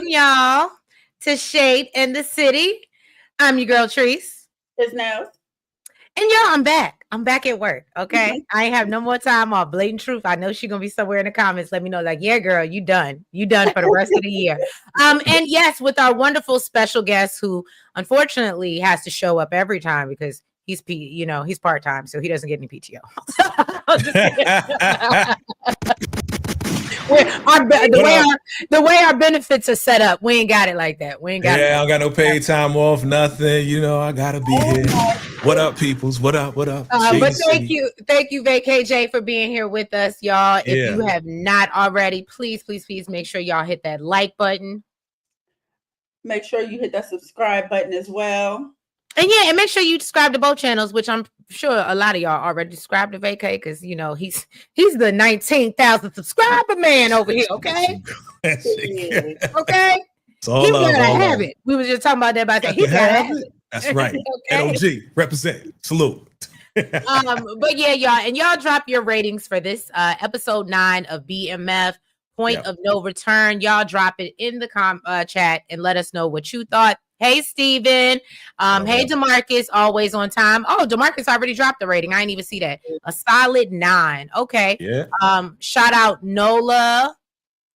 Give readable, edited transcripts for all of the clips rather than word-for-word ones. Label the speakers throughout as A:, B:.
A: y'all, to Shade in the City. I'm your girl, Treese.
B: His nose.
A: And y'all, I'm back. I'm back at work, okay? I ain't have no more time off. Blatant truth. I know she's going to be somewhere in the comments. Let me know, like, yeah, girl, you done. You done for the rest of the year. And yes, with our wonderful special guest who, unfortunately, has to show up every time because he's part-time, so he doesn't get any PTO. The way our benefits are set up, we ain't got it like that. We ain't got
C: I don't got no paid time off, nothing. You know, I gotta be here. What up, peoples? What up?
A: But thank you, VACAY-J, for being here with us, y'all. If you have not already, please make sure y'all hit that like button.
B: Make sure you hit that subscribe button as well.
A: And make sure you subscribe to both channels, which I'm sure a lot of y'all already subscribed to VACAY because he's the 19,000 subscriber man over here. Okay, okay.
C: It's all love.
A: Gotta have it. We was just talking about that. He gotta have it.
C: That's right. NOG represent. Salute.
A: But yeah, y'all, and y'all drop your ratings for this episode 9 of BMF. Point of No Return. Y'all drop it in the chat and let us know what you thought. Hey, Steven. Hey, DeMarcus, always on time. Oh, DeMarcus already dropped the rating. I didn't even see that. A solid 9. Okay.
C: Yeah.
A: Shout out Nola,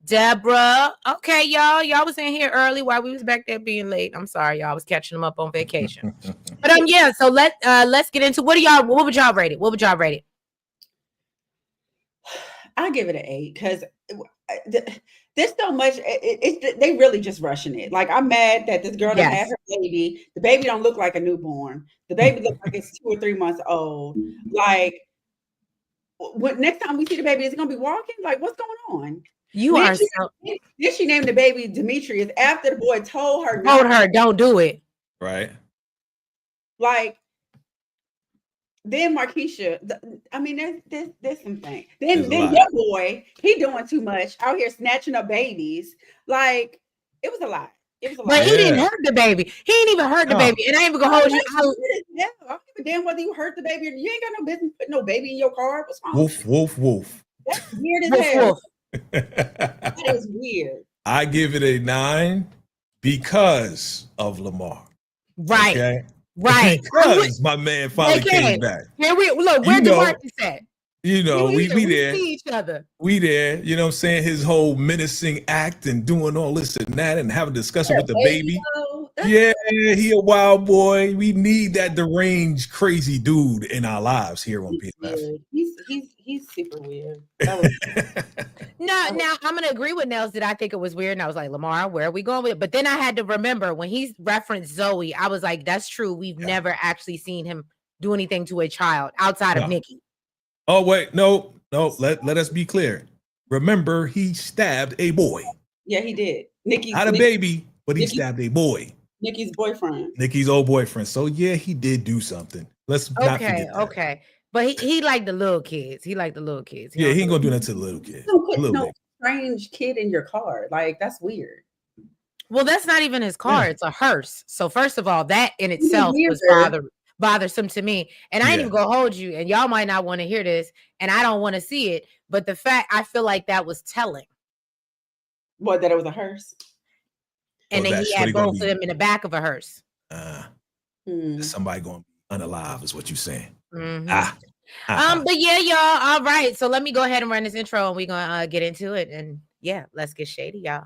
A: Deborah. Okay, y'all. Y'all was in here early while we was back there being late. I'm sorry, y'all. I was catching them up on vacation. But yeah, so let's get into what would y'all rate it? What would y'all rate it?
B: I'll give it an 8 because there's so much. They really just rushing it. Like, I'm mad that this girl that had her baby. The baby don't look like a newborn. The baby looks like it's 2 or 3 months old. Like, next time we see the baby, is it gonna be walking? Like, what's going on? Then she named the baby Demetrius after the boy told her
A: don't do it.
C: Right.
B: Like, then Markeisha, there's some things. Then your boy, he doing too much out here snatching up babies. Like, it was a lot.
A: But he didn't hurt the baby. He ain't even hurt the baby. And I ain't even gonna hold you out.
B: Yeah, I don't give a damn whether you hurt the baby or you ain't got no business putting no baby in your car. What's wrong?
C: Woof.
B: That's weird as hell. That is weird.
C: I give it a 9 because of Lamar.
A: Right.
C: Okay?
A: Right.
C: Because my man finally came back.
A: Here we look, where DeMarcus at?
C: We there.
A: See each other.
C: We there. You know what I'm saying? His whole menacing act and doing all this and that and having a discussion with the baby. Yeah, he a wild boy. We need that deranged, crazy dude in our lives here on BMF.
B: He's super weird.
A: Now I'm gonna agree with Nels that I think it was weird, and I was like, Lamar, where are we going with it? But then I had to remember when he referenced Zoe, I was like, that's true. We've never actually seen him do anything to a child outside of Nikki.
C: Oh wait, no. Let us be clear. Remember, he stabbed a boy.
B: Yeah, he did.
C: Not a baby, but he stabbed a boy.
B: Nikki's boyfriend.
C: Nikki's old boyfriend. So yeah, he did do something. Let's not forget that.
A: Okay. But he liked the little kids. He liked the little kids.
C: He ain't gonna do that to the little kids.
B: Don't put no strange kid in your car. Like, that's weird.
A: Well, that's not even his car. It's a hearse. So first of all, that in itself was bothersome to me. And I ain't even gonna hold you. And y'all might not want to hear this, and I don't want to see it. But the fact, I feel like that was telling.
B: What, that it was a hearse?
A: And then he had both of them in the back of a hearse.
C: Somebody going to be unalive is what you're saying.
A: Mm-hmm. But yeah, y'all. All right. So let me go ahead and run this intro and we're going to get into it. And yeah, let's get shady, y'all.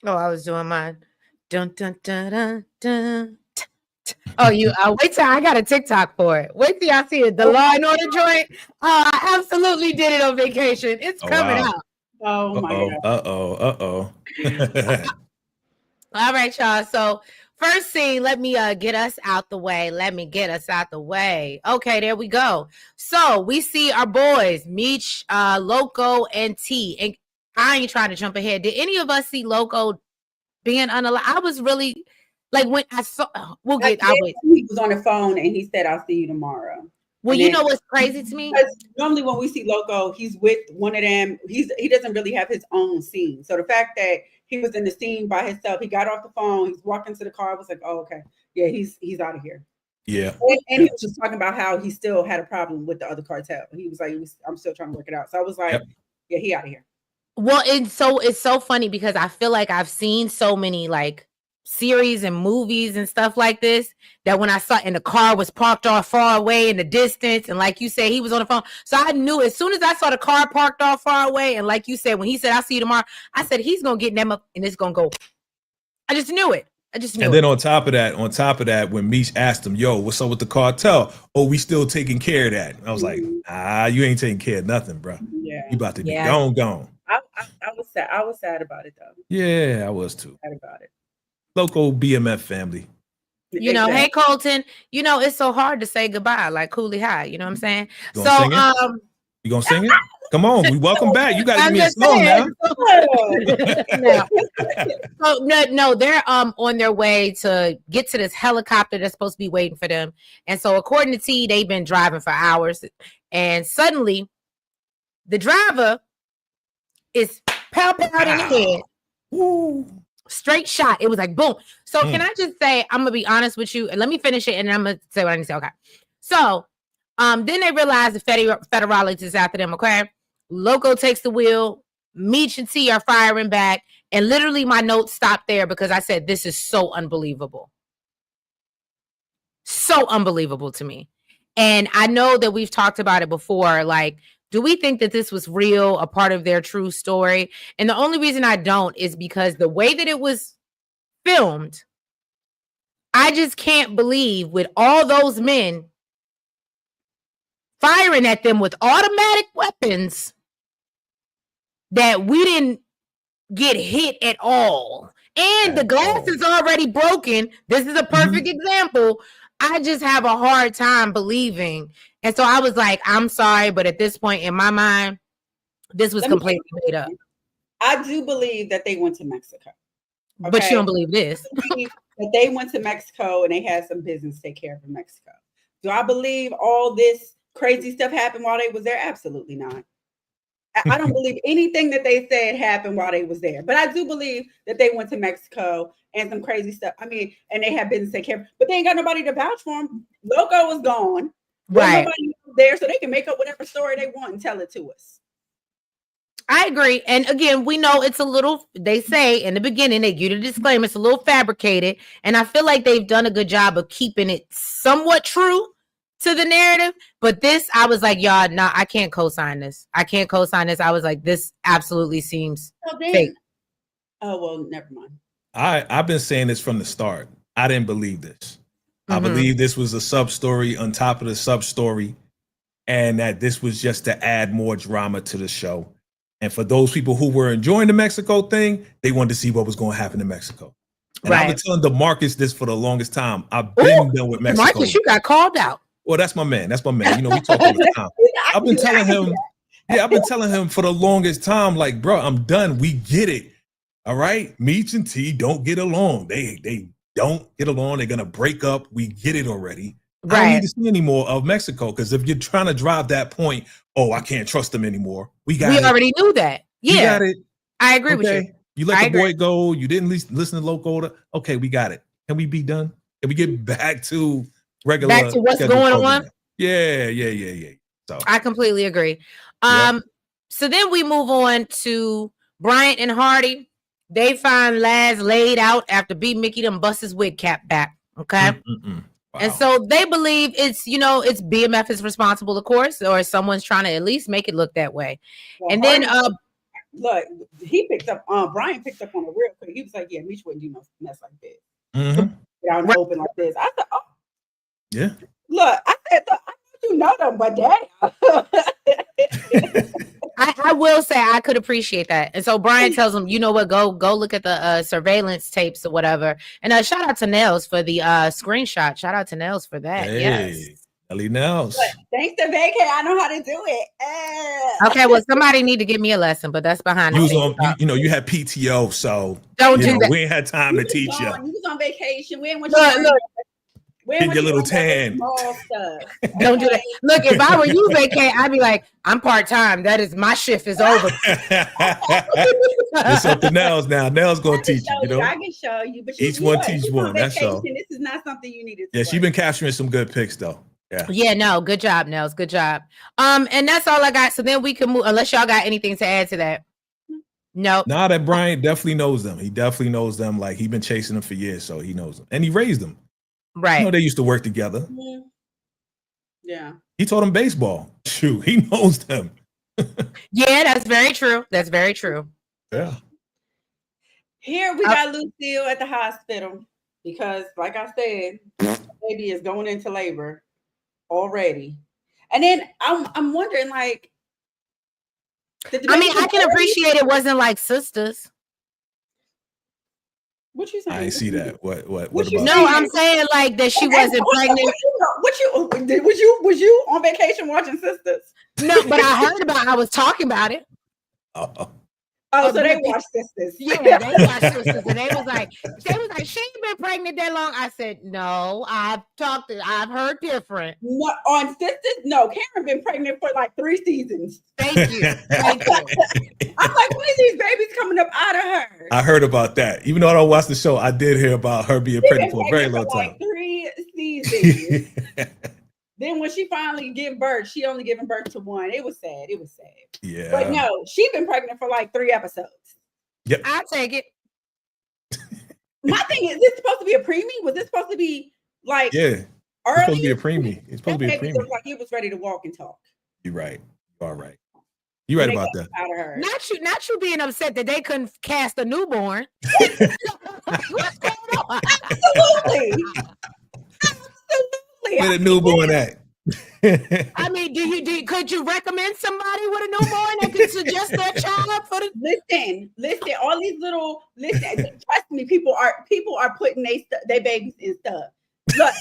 A: Oh, I was doing mine. Dun, dun, dun, dun, dun. Oh, wait till I got a TikTok for it. Wait till y'all see it. The Law and Order joint. I absolutely did it on vacation. It's coming out.
B: Oh my God.
C: Uh-oh.
A: All right, y'all. So First scene, let me get us out the way. Okay, there we go. So we see our boys, Meech, Loco, and T. And I ain't trying to jump ahead. Did any of us see Loco being unalive? I was really like when I saw.
B: He was on the phone and he said, "I'll see you tomorrow."
A: Well, you know what's crazy to me?
B: Because normally when we see Loco, he's with one of them. He doesn't really have his own scene. So the fact that he was in the scene by himself, he got off the phone, he's walking to the car, I was like, oh, okay. Yeah, he's out of here.
C: Yeah.
B: And he was just talking about how he still had a problem with the other cartel. He was like, I'm still trying to work it out. So I was like, yeah, he out of here.
A: Well, it's so funny because I feel like I've seen so many like series and movies and stuff like this that when I saw and the car was parked off far away in the distance, and like you said, he was on the phone, so I knew as soon as I saw the car parked off far away, and like you said, when he said I'll see you tomorrow, I said he's gonna get them up and it's gonna go. I just knew it.
C: And then on top of that, when Meech asked him, "Yo, what's up with the cartel?" "Oh, we still taking care of that." And I was like, you ain't taking care of nothing, bro. Yeah, you about to be gone.
B: I was sad. I was sad about it though.
C: Yeah, I was too.
B: Sad about it.
C: Local BMF family.
A: You know, hey Colton, you know, it's so hard to say goodbye, like Cooley High, you know what I'm saying? You
C: gonna sing it? Come on, we welcome back. You gotta give me a song now.
A: No, they're on their way to get to this helicopter that's supposed to be waiting for them. And so according to T, they've been driving for hours, and suddenly the driver is pow in the head. Woo. Straight shot. It was like boom. So can I just say, I'm gonna be honest with you, and let me finish it, and then I'm gonna say what I need to say. Okay. So then they realize the federalities is after them. Okay. Loco takes the wheel. Meech and T are firing back, and literally my notes stopped there because I said this is so unbelievable. So unbelievable to me. And I know that we've talked about it before, like, do we think that this was real, a part of their true story? And the only reason I don't is because the way that it was filmed, I just can't believe with all those men firing at them with automatic weapons that we didn't get hit at all. And the glass is already broken. This is a perfect example. I just have a hard time believing. And so I was like, I'm sorry, but at this point in my mind, this was completely made up.
B: I do believe that they went to Mexico.
A: Okay? But you don't believe this.
B: That they went to Mexico and they had some business to take care of in Mexico. Do I believe all this crazy stuff happened while they was there? Absolutely not. I don't believe anything that they said happened while they was there. But I do believe that they went to Mexico and some crazy stuff. I mean, and they had business to take care of. But they ain't got nobody to vouch for them. Loco was gone.
A: Right.
B: Nobody was there, so they can make up whatever story they want and tell it to us.
A: I agree. And again, we know it's a little, they say in the beginning, they give you the disclaimer, it's a little fabricated. And I feel like they've done a good job of keeping it somewhat true to the narrative. But this, I was like, y'all, nah, I can't co-sign this. I was like, this absolutely seems fake.
B: Oh, well, never mind.
C: I've been saying this from the start. I didn't believe this. I believe this was a sub story on top of the sub story, and that this was just to add more drama to the show. And for those people who were enjoying the Mexico thing, they wanted to see what was going to happen in Mexico. And I've been telling DeMarcus this for the longest time. I've been done with Mexico.
A: Marcus, you got called out.
C: Well, that's my man. You know, we talk all the time. I've been telling him for the longest time, like, bro, I'm done. We get it. All right. Meech and T don't get along. They don't get along. They're going to break up. We get it already. Right. I don't need to see any more of Mexico, because if you're trying to drive that point, I can't trust them anymore. We
A: already knew that. Yeah.
C: You got it.
A: I agree with you.
C: You let the boy go. You didn't listen to Loco. Okay, we got it. Can we be done? Can we get back to regular?
A: Back to what's going on?
C: Yeah. So
A: I completely agree. So then we move on to Bryant and Hardy. They find Laz laid out after B. Mickey done bust his wig cap back. Okay.
C: Wow.
A: And so they believe it's BMF is responsible, of course, or someone's trying to at least make it look that way. Well, and then
B: look, he picked up Brian picked up on it real quick. He was like, yeah, Meech wouldn't do no mess like this. Get out and open like this. I said, oh yeah. Look, I said, I know you know them, but damn.
A: I will say I could appreciate that. And so Brian tells him, you know what, go look at the surveillance tapes or whatever. And shout out to Nels for the screenshot. Shout out to Nels for that.
C: Hey,
A: yes.
C: Ellie Nels.
B: Thanks to VACAY, I know how to do it.
A: Okay, well, somebody need to give me a lesson, but that's behind the scenes.
C: You had PTO, so
A: don't do that.
C: We ain't had time to teach you.
B: You was on vacation. We ain't want
C: get your little tan.
A: Don't do that. Look, if I were you, VACAY, I'd be like, I'm part-time. That is, my shift is over.
C: It's up to Nels now. Nels gonna teach you.
B: I can show you, but
C: each one teach one. That's all.
B: This is not something you needed.
C: Yeah, she's been capturing some good pics though.
A: Yeah, no, good job, Nels. Good job. And that's all I got. So then we can move, unless y'all got anything to add to that. No.
C: Nah, that Brian definitely knows them. He definitely knows them. Like, he's been chasing them for years, so he knows them. And he raised them.
A: Right.
C: You know, they used to work together.
B: Yeah.
C: He taught them baseball. Shoot, he knows them.
A: Yeah, that's very true. That's very true.
C: Yeah.
B: Here we got Lucille at the hospital because, like I said, baby is going into labor already. And then I'm wondering, like,
A: I can appreciate it wasn't like sisters.
B: What you saying?
C: I didn't see that. What about?
A: No, I'm saying like that she wasn't pregnant.
B: Was you on vacation watching Sisters?
A: No, but I heard about. I was talking about it.
B: So they watched Sisters.
A: Yeah, they watched Sisters, and they was like, she ain't been pregnant that long. I said, no, I've heard different.
B: No, on Sisters, no. Karen been pregnant for like 3 seasons.
A: Thank you. Thank you.
B: I'm like, when are these babies coming up out of her?
C: I heard about that. Even though I don't watch the show, I did hear about her being pregnant for a very long time.
B: Like 3 seasons. Then when she finally gave birth, she only given birth to 1. It was sad.
C: Yeah.
B: But no, she been pregnant for like 3 episodes.
C: Yep.
A: I'll take it.
B: My thing is this supposed to be a preemie? Was this supposed to be like
C: early? It's supposed to be a preemie. It's supposed to be a preemie.
B: Like it was ready to walk and talk.
C: You're right. You are right. You're right about that.
B: Out of her.
A: Not you being upset that they couldn't cast a newborn. What's going on?
B: Absolutely.
C: Where the newborn at?
B: I mean, could you recommend somebody with a newborn that could suggest their child for the listen, all these little trust me, people are putting their babies in stuff. Look,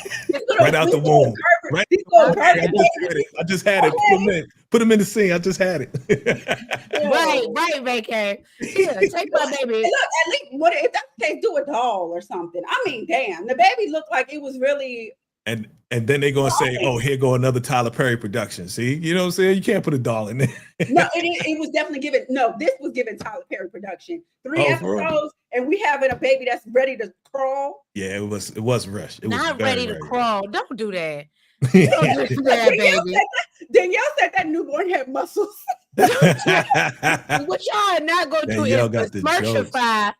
C: right out the womb. Right. I just had it. Put them in the scene. I just had it.
B: right, VACAY. Yeah, take my baby. Look, at least what if that's the case, do a doll or something. I mean, damn, the baby looked like it was really.
C: And then they're gonna say, "Oh, here go another Tyler Perry production." See, you know what I'm saying? You can't put a doll in there.
B: No, it was definitely given. No, this was given Tyler Perry production. 3 episodes, and we having a baby that's ready to crawl.
C: Yeah, it was rushed. It
A: Not
C: was
A: ready to crawl. Don't do that.
B: Don't do that, baby. Danielle said that newborn had muscles.
A: What y'all are not going to besmirchify.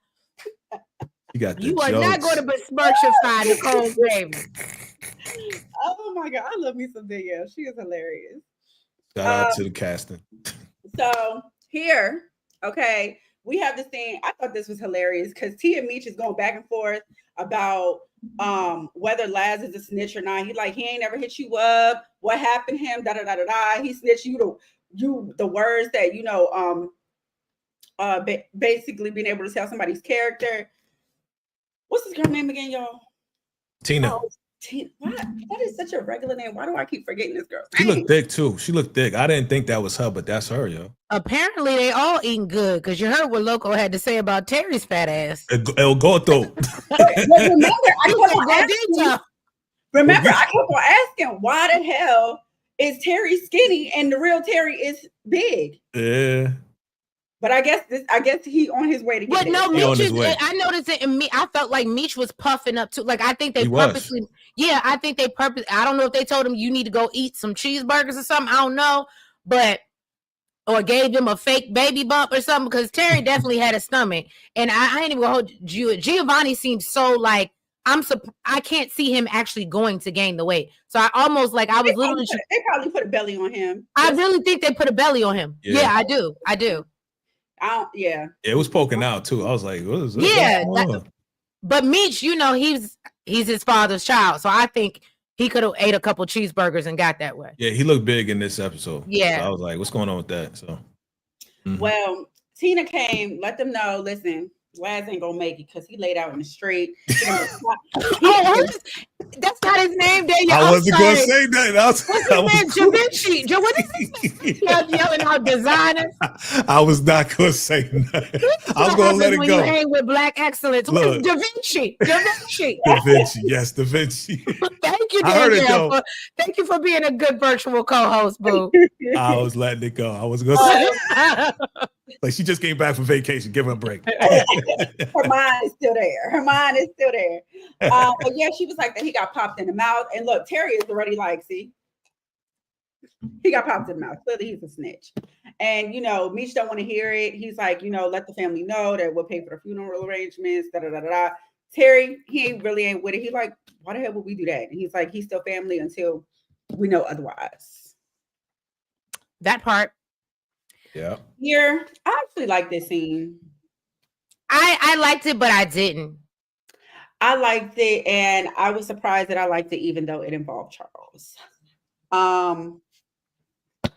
A: You are not going to besmirchify Nicole's baby.
B: Oh my God, I love me some Danielle. She is hilarious.
C: Shout out to the casting.
B: So here, okay, we have this thing. I thought this was hilarious because Tia and Meech is going back and forth about whether Laz is a snitch or not. He ain't never hit you up. What happened to him? Da da da da da. He snitched you the words that basically being able to tell somebody's character. What's this girl name again, y'all?
C: Tina.
B: Oh, Tina. What? That is such a regular name. Why do I keep forgetting this girl?
C: She looked thick too. She looked thick. I didn't think that was her, but that's her, yo.
A: Apparently, they all eating good because you heard what Loco had to say about Terry's fat ass.
C: El Gordo.
B: Remember, I kept on asking, why the hell is Terry skinny and the real Terry is big?
C: Yeah.
B: But I guess he on his way to get
A: it. No, Meech is, I noticed it in me. I felt like Meech was puffing up too. Like I think they purposely. Yeah, I think they purposely. I don't know if they told him you need to go eat some cheeseburgers or something. I don't know, or gave him a fake baby bump or something because Terry definitely had a stomach. And I ain't even gonna hold you. Giovanni seems so like I can't see him actually going to gain the weight. So I almost like I was literally.
B: They probably put a belly on him.
A: I really think they put a belly on him. Yeah, I do.
B: Yeah.
C: It was poking out too. I was like, what is this?
A: Yeah. But Meech, he's his father's child. So I think he could have ate a couple cheeseburgers and got that way.
C: Yeah, he looked big in this episode.
A: Yeah.
C: So I was like, what's going on with that? So
B: Well, Tina came, let them know, listen, Laz ain't gonna make it because he laid out in the street.
A: That's not his name, Daniel.
C: I wasn't going to say that.
B: What's
A: his name? Da Vinci. What is his name? Yelling out designers.
C: I was not going to say nothing. I was going to let it
A: when
C: go.
A: You hang with Black excellence. Look, Da Vinci. Da Vinci.
C: Da Vinci. Yes, Da Vinci.
A: Thank you, Danielle. Thank you for being a good virtual co-host, boo.
C: I was letting it go. I was going to say like she just came back from vacation. Give her a break.
B: Her mind is still there. But yeah, she was like that he got popped in the mouth. And look, Terry is already like, see, he got popped in the mouth. Clearly he's a snitch. And, you know, Meech don't want to hear it. He's like, you know, let the family know that we'll pay for the funeral arrangements, da-da-da-da-da. Terry, he really ain't with it. He's like, why the hell would we do that? And he's like, he's still family until we know otherwise.
A: That part.
C: Yeah.
B: Here, I actually like this scene.
A: I liked it, but I didn't.
B: I liked it, and I was surprised that I liked it, even though it involved Charles.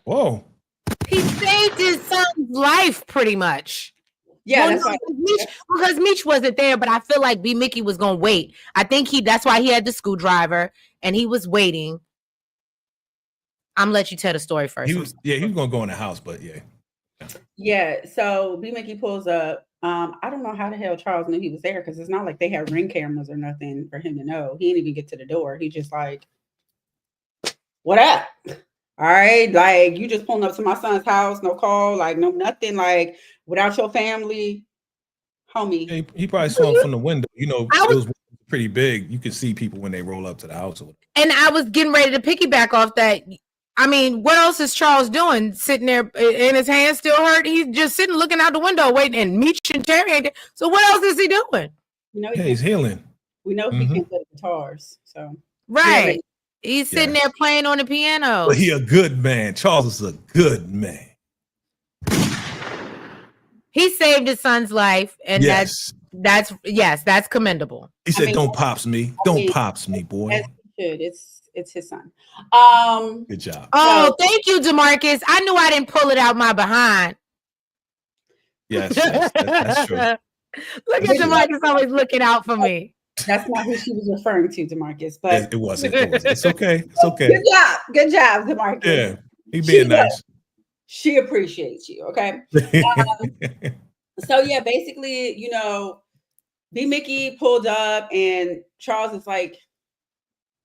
C: Whoa.
A: He saved his son's life, pretty much.
B: Yeah,
A: well, because Meech wasn't there, but I feel like B. Mickey was gonna wait. I think that's why he had the screwdriver, and he was waiting. I'm gonna let you tell the story first.
C: He was gonna go in the house, but yeah.
B: Yeah, so B. Mickey pulls up. I don't know how the hell Charles knew he was there because it's not like they had ring cameras or nothing for him to know. He didn't even get to the door. He just like, what up? All right, like you just pulling up to my son's house, no call, like no nothing, like without your family, homie.
C: Yeah, he probably saw him from the window. You know, it was pretty big. You could see people when they roll up to the house.
A: And I was getting ready to piggyback off that. I mean, what else is Charles doing? Sitting there and his hands still hurt. He's just sitting looking out the window waiting, and Meech and Terry ain't there. So what else is he doing?
B: You know,
C: he's healing.
B: We know he can play guitars. So
A: right. He's sitting there playing on the piano.
C: But he a good man. Charles is a good man.
A: He saved his son's life, and that's commendable.
C: He said, "Don't pops me, don't pops me, boy."
B: As he should. It's his son.
C: Good job.
A: Oh, thank you, DeMarcus. I knew I didn't pull it out my behind.
C: Yes, that's true.
A: Look at DeMarcus always looking out for me.
B: That's not who she was referring to, DeMarcus. But
C: it wasn't. It's okay. It's okay.
B: Good job, DeMarcus.
C: Yeah, he being nice.
B: She appreciates you. Okay. So yeah, basically, you know, B. Mickey pulled up, and Charles is like,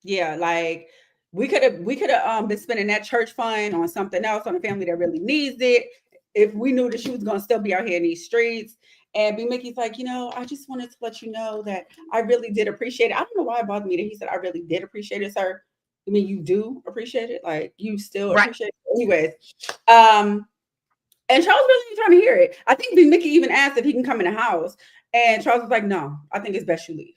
B: yeah, like we could have been spending that church fund on something else, on a family that really needs it. If we knew that she was going to still be out here in these streets. And B. Mickey's like, you know, I just wanted to let you know that I really did appreciate it. I don't know why it bothered me that he said I really did appreciate it, sir. I mean, you do appreciate it, like you still appreciate it. Anyways, and Charles really ain't trying to hear it. I think B. Mickey even asked if he can come in the house, and Charles was like, no, I think it's best you leave.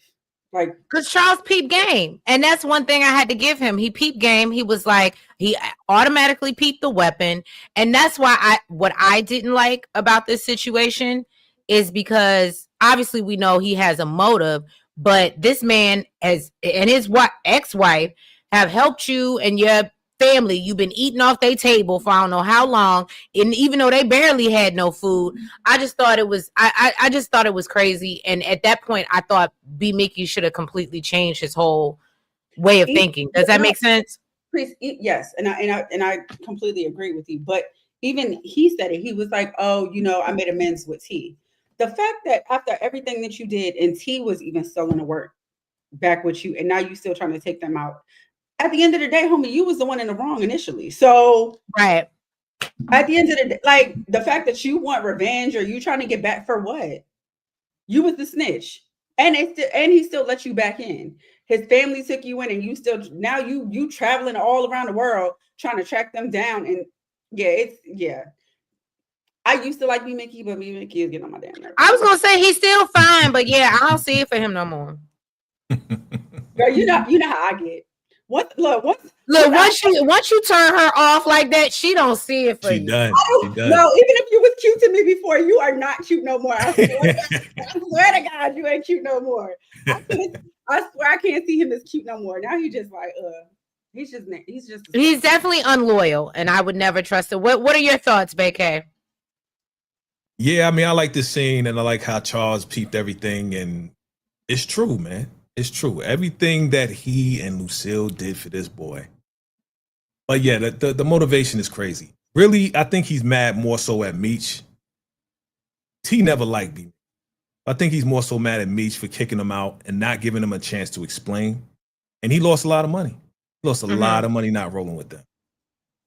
B: Like,
A: because Charles peeped game, and that's one thing I had to give him. He peeped game. He was like, he automatically peeped the weapon, and that's why what I didn't like about this situation is because obviously we know he has a motive, but this man and his ex-wife have helped you and your family. You've been eating off their table for I don't know how long, and even though they barely had no food, I just thought it was I just thought it was crazy. And at that point, I thought B. Mickey should have completely changed his whole way of thinking. Does that make sense?
B: Yes, and I completely agree with you. But even he said it. He was like, "Oh, you know, I made amends with T." The fact that after everything that you did, and T was even still going to work back with you, and now you still trying to take them out. At the end of the day, homie, you was the one in the wrong initially. So
A: right.
B: At the end of the day, like the fact that you want revenge or you trying to get back for what? You was the snitch, and he still let you back in. His family took you in, and you still now you traveling all around the world trying to track them down. And yeah. I used to like B. Mickey, but B. Mickey is getting on my damn nerves.
A: I was gonna say he's still fine, but yeah, I don't see it for him no more.
B: Girl, you know how I get. Once
A: you turn her off like that, she don't see it for you.
C: She done.
B: No, even if you was cute to me before, you are not cute no more. I swear to God, you ain't cute no more. I swear I can't see him as cute no more. Now he's just like, he's definitely
A: unloyal, and I would never trust him. What are your thoughts, BK?
C: Yeah, I mean, I like this scene, and I like how Charles peeped everything, and it's true, man. It's true. Everything that he and Lucille did for this boy. But yeah, the motivation is crazy. Really, I think he's mad more so at Meech. He never liked me. I think he's more so mad at Meech for kicking him out and not giving him a chance to explain. And he lost a lot of money. He lost a lot of money not rolling with them.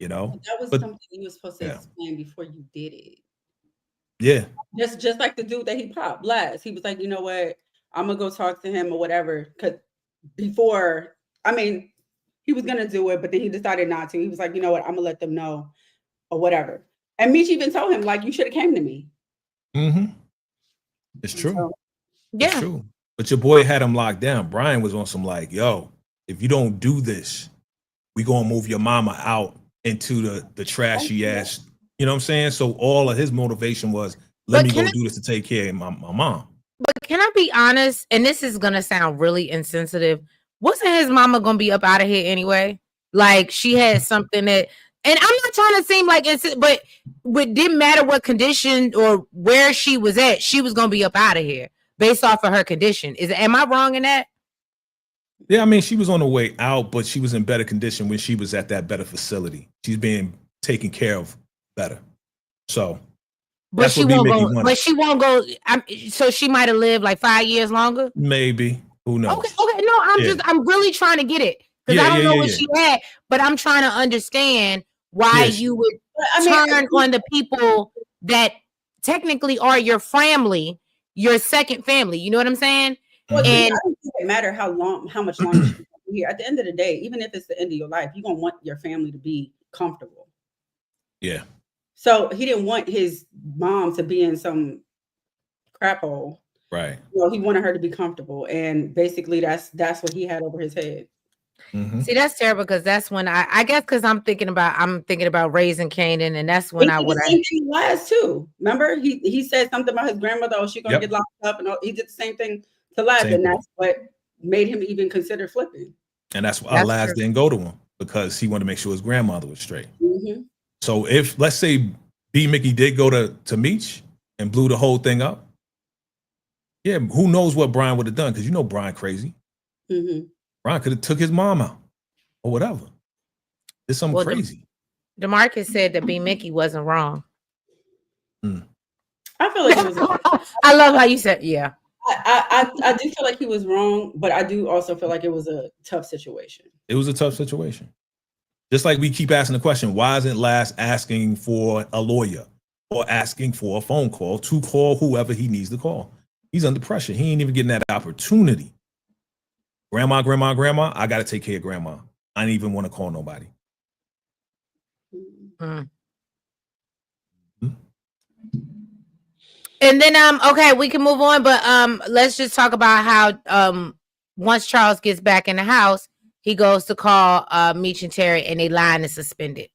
C: You know?
B: That was something you were supposed to explain before you did it.
C: Yeah.
B: Just like the dude that he popped last. He was like, you know what? I'm gonna go talk to him or whatever. Cause before, I mean, he was gonna do it, but then he decided not to. He was like, you know what? I'm gonna let them know or whatever. And Meech even told him, like, you should have came to me.
C: It's true.
B: So,
A: yeah.
C: It's true. But your boy had him locked down. Brian was on some like, yo, if you don't do this, we gonna move your mama out into the trashy ass. You know what I'm saying? So all of his motivation was, let me go do this to take care of my mom.
A: But can I be honest? And this is gonna sound really insensitive. Wasn't his mama gonna be up out of here anyway? Like she had something that, and I'm not trying to seem like it's, but it didn't matter what condition or where she was at, she was gonna be up out of here based off of her condition. Am I wrong in that?
C: Yeah, I mean, she was on the way out, but she was in better condition when she was at that better facility. She's being taken care of better. So,
A: but she won't go. But she won't go. So she might have lived like 5 years longer.
C: Maybe. Who knows?
A: Okay. No, I'm really trying to get it because I don't know what she had, but I'm trying to understand why you would turn on the people that technically are your family, your second family. You know what I'm saying?
B: Well, and I don't think it matter how much longer she's here. At the end of the day, even if it's the end of your life, you're gonna want your family to be comfortable.
C: Yeah.
B: So he didn't want his mom to be in some crap hole.
C: Right.
B: You know, he wanted her to be comfortable, and basically that's what he had over his head.
A: See, that's terrible because that's when I guess because I'm thinking about raising Canaan, and that's when
B: same thing last too. Remember, he said something about his grandmother. Oh, she's gonna get locked up, and he did the same thing to Laz, and that's what made him even consider flipping.
C: And that's why Laz didn't go to him because he wanted to make sure his grandmother was straight. So if let's say B Mickey did go to Meech and blew the whole thing up, yeah, who knows what Brian would have done? Because you know Brian crazy. Brian could have took his mom out or whatever. It's something crazy.
A: DeMarcus said that B Mickey wasn't wrong.
B: I feel like it was.
A: I love how you said, yeah.
B: I do feel like he was wrong, but I do also feel like it was a tough situation.
C: It was a tough situation. Just like we keep asking the question, why isn't Laz asking for a lawyer or asking for a phone call to call whoever he needs to call? He's under pressure. He ain't even getting that opportunity. Grandma, I got to take care of grandma. I didn't even want to call nobody.
A: And then okay, we can move on, but let's just talk about how once Charles gets back in the house, he goes to call Meech and Terry, and they line is suspended.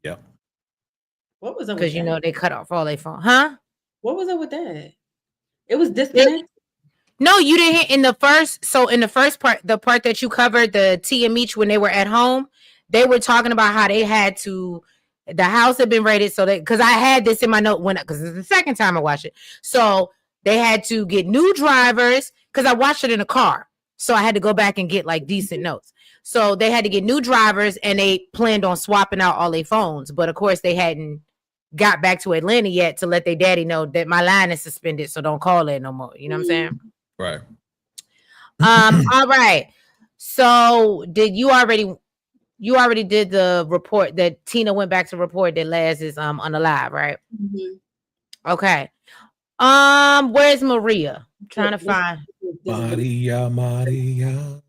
C: Yeah.
B: What was it?
A: Because you know they cut off all their phone, huh?
B: What was it with that? It was disconnected.
A: No, you didn't hit in the first. So in the first part, the part that you covered, the T and Meech when they were at home, they were talking about how they had to. The house had been raided, so because I had this in my note because it's the second time I watched it. So they had to get new drivers because I watched it in a car. So I had to go back and get like decent notes. So they had to get new drivers and they planned on swapping out all their phones. But of course they hadn't got back to Atlanta yet to let their daddy know that my line is suspended. So don't call it no more. You know what I'm saying?
C: Right.
A: All right. So did you already did the report that Tina went back to report that Laz is unalive, right? Okay. Where's Maria? I'm trying to find
C: Maria.